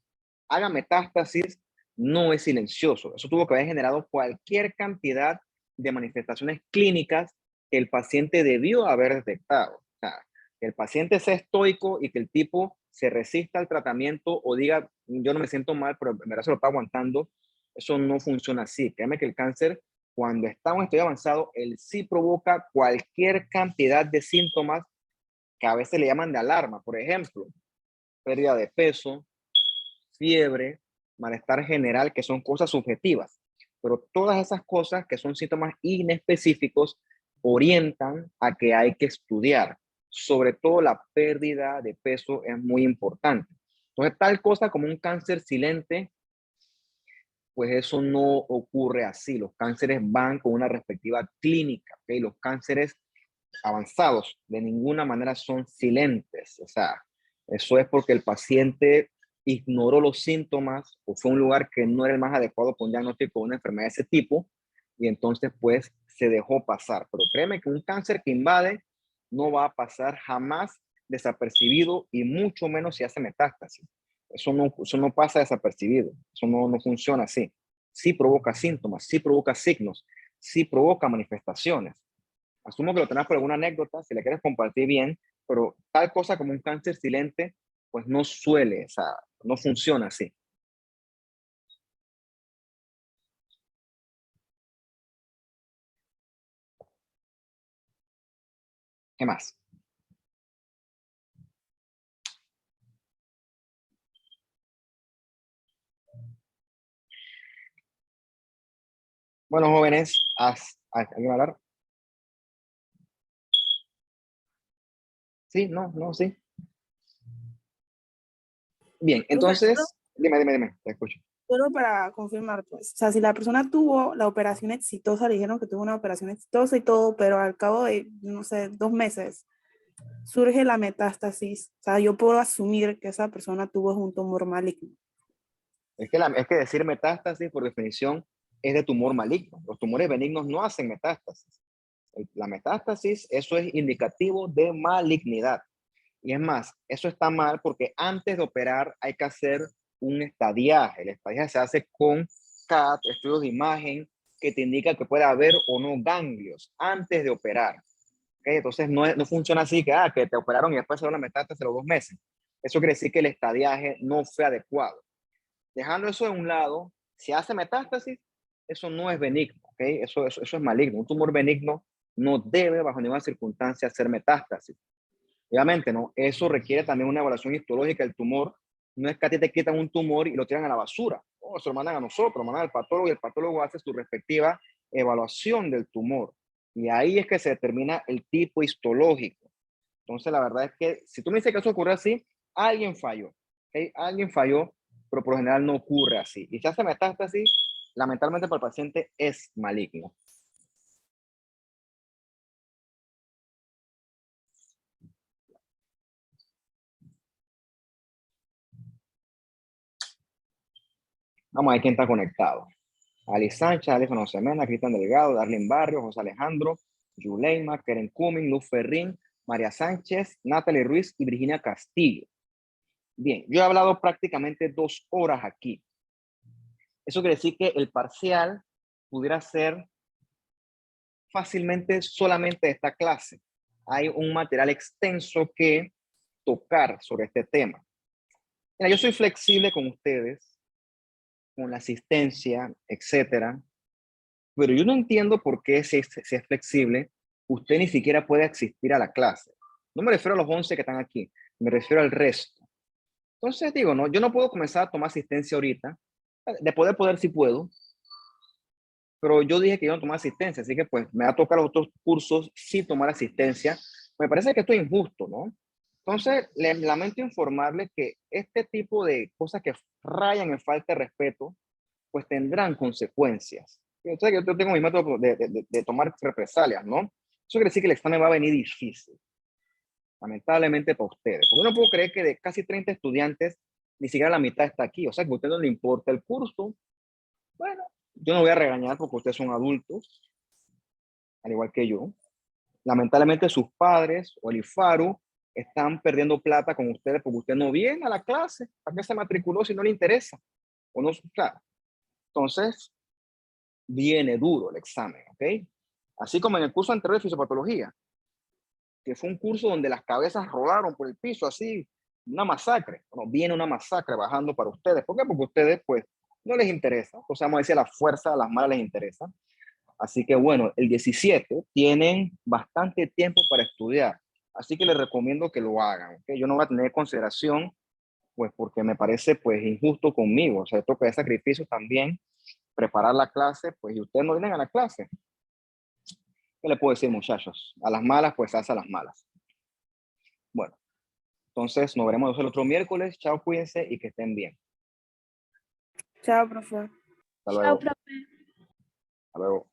Speaker 1: haga metástasis, no es silencioso. Eso tuvo que haber generado cualquier cantidad de manifestaciones clínicas que el paciente debió haber detectado. O sea, que el paciente sea estoico y que el tipo se resista al tratamiento o diga, yo no me siento mal, pero en verdad se lo está aguantando, eso no funciona así. Créeme que el cáncer, cuando está en un estudio avanzado, él sí provoca cualquier cantidad de síntomas que a veces le llaman de alarma. Por ejemplo, pérdida de peso, fiebre, malestar general, que son cosas subjetivas. Pero todas esas cosas que son síntomas inespecíficos orientan a que hay que estudiar. Sobre todo la pérdida de peso es muy importante. Entonces, tal cosa como un cáncer silente, pues eso no ocurre así. Los cánceres van con una respectiva clínica, ¿ok? Los cánceres avanzados de ninguna manera son silentes. O sea, eso es porque el paciente ignoró los síntomas o fue a un lugar que no era el más adecuado para un diagnóstico de una enfermedad de ese tipo y entonces pues se dejó pasar. Pero créeme que un cáncer que invade no va a pasar jamás desapercibido y mucho menos si hace metástasis. Eso no pasa desapercibido, eso no funciona así. Sí provoca síntomas, sí provoca signos, sí provoca manifestaciones. Asumo que lo tenés por alguna anécdota, si la quieres compartir bien, pero tal cosa como un cáncer silente, pues no suele, o sea, no funciona así. ¿Qué más? Bueno, jóvenes, ¿alguien va a hablar? Sí, no, no, sí. Bien,
Speaker 2: Profe, solo,
Speaker 1: entonces, dime, te escucho.
Speaker 2: solo para confirmar, pues, o sea, si la persona tuvo la operación exitosa, le dijeron que tuvo una operación exitosa y todo, pero al cabo de, no sé, 2 meses, surge la metástasis, o sea, yo puedo asumir que esa persona tuvo un tumor maligno.
Speaker 1: Es que decir metástasis, por definición, es de tumor maligno. Los tumores benignos no hacen metástasis. La metástasis, eso es indicativo de malignidad. Y es más, eso está mal porque antes de operar hay que hacer un estadiaje. El estadiaje se hace con CAT, estudios de imagen, que te indica que puede haber o no ganglios antes de operar. ¿Okay? Entonces no funciona así que te operaron y después se van a metástasis a los 2 meses. Eso quiere decir que el estadiaje no fue adecuado. Dejando eso de un lado, si hace metástasis, eso no es benigno. ¿Okay? Eso es maligno. Un tumor benigno no debe bajo ninguna circunstancia hacer metástasis. Obviamente, ¿no? Eso requiere también una evaluación histológica del tumor. No es que a ti te quitan un tumor y lo tiran a la basura. Oh, se lo mandan a nosotros, lo mandan al patólogo y el patólogo hace su respectiva evaluación del tumor. Y ahí es que se determina el tipo histológico. Entonces, la verdad es que si tú me dices que eso ocurre así, alguien falló. ¿Okay? Alguien falló, pero por lo general no ocurre así. Y si hace metástasis, lamentablemente para el paciente es maligno. Vamos a ver quién está conectado. Ali Sánchez, Alison Osemena, Cristian Delgado, Darlene Barrio, José Alejandro, Yuleima, Keren Cumming, Luz Ferrín, María Sánchez, Natalie Ruiz y Virginia Castillo. Bien, yo he hablado prácticamente 2 horas aquí. Eso quiere decir que el parcial pudiera ser fácilmente solamente esta clase. Hay un material extenso que tocar sobre este tema. Mira, yo soy flexible con ustedes, con la asistencia, etcétera, pero yo no entiendo por qué si es flexible, usted ni siquiera puede asistir a la clase. No me refiero a los 11 que están aquí, me refiero al resto. Entonces digo, no, yo no puedo comenzar a tomar asistencia ahorita. De poder sí puedo, pero yo dije que yo no tomaba asistencia, así que pues me va a tocar los otros cursos sí tomar asistencia. Me parece que esto es injusto, ¿no? Entonces, les lamento informarles que este tipo de cosas que rayan en falta de respeto, pues tendrán consecuencias. Entonces, yo tengo mi método de tomar represalias, ¿no? Eso quiere decir que el examen va a venir difícil, lamentablemente para ustedes. Porque no puedo creer que de casi 30 estudiantes, ni siquiera la mitad está aquí. O sea, que a usted no le importa el curso. Bueno, yo no voy a regañar porque ustedes son adultos, al igual que yo. Lamentablemente sus padres o el IFARU están perdiendo plata con ustedes porque usted no viene a la clase. ¿Para qué se matriculó si no le interesa? O no, claro. Entonces, viene duro el examen, ¿ok? Así como en el curso anterior de fisiopatología, que fue un curso donde las cabezas rodaron por el piso, así, una masacre. Bueno, viene una masacre bajando para ustedes. ¿Por qué? Porque a ustedes, pues, no les interesa. O sea, vamos a decir, a la fuerza, a las malas les interesa. Así que bueno, el 17 tienen bastante tiempo para estudiar. Así que les recomiendo que lo hagan. ¿Okay? Yo no voy a tener consideración, pues porque me parece pues injusto conmigo. O sea, toca de sacrificio también preparar la clase, pues y ustedes no vienen a la clase. ¿Qué les puedo decir, muchachos? A las malas, pues hace a las malas. Bueno, entonces nos veremos el otro miércoles. Chao, cuídense y que estén bien.
Speaker 2: Chao, profe.
Speaker 1: Hasta luego.
Speaker 3: Chao, profe.
Speaker 1: Hasta luego.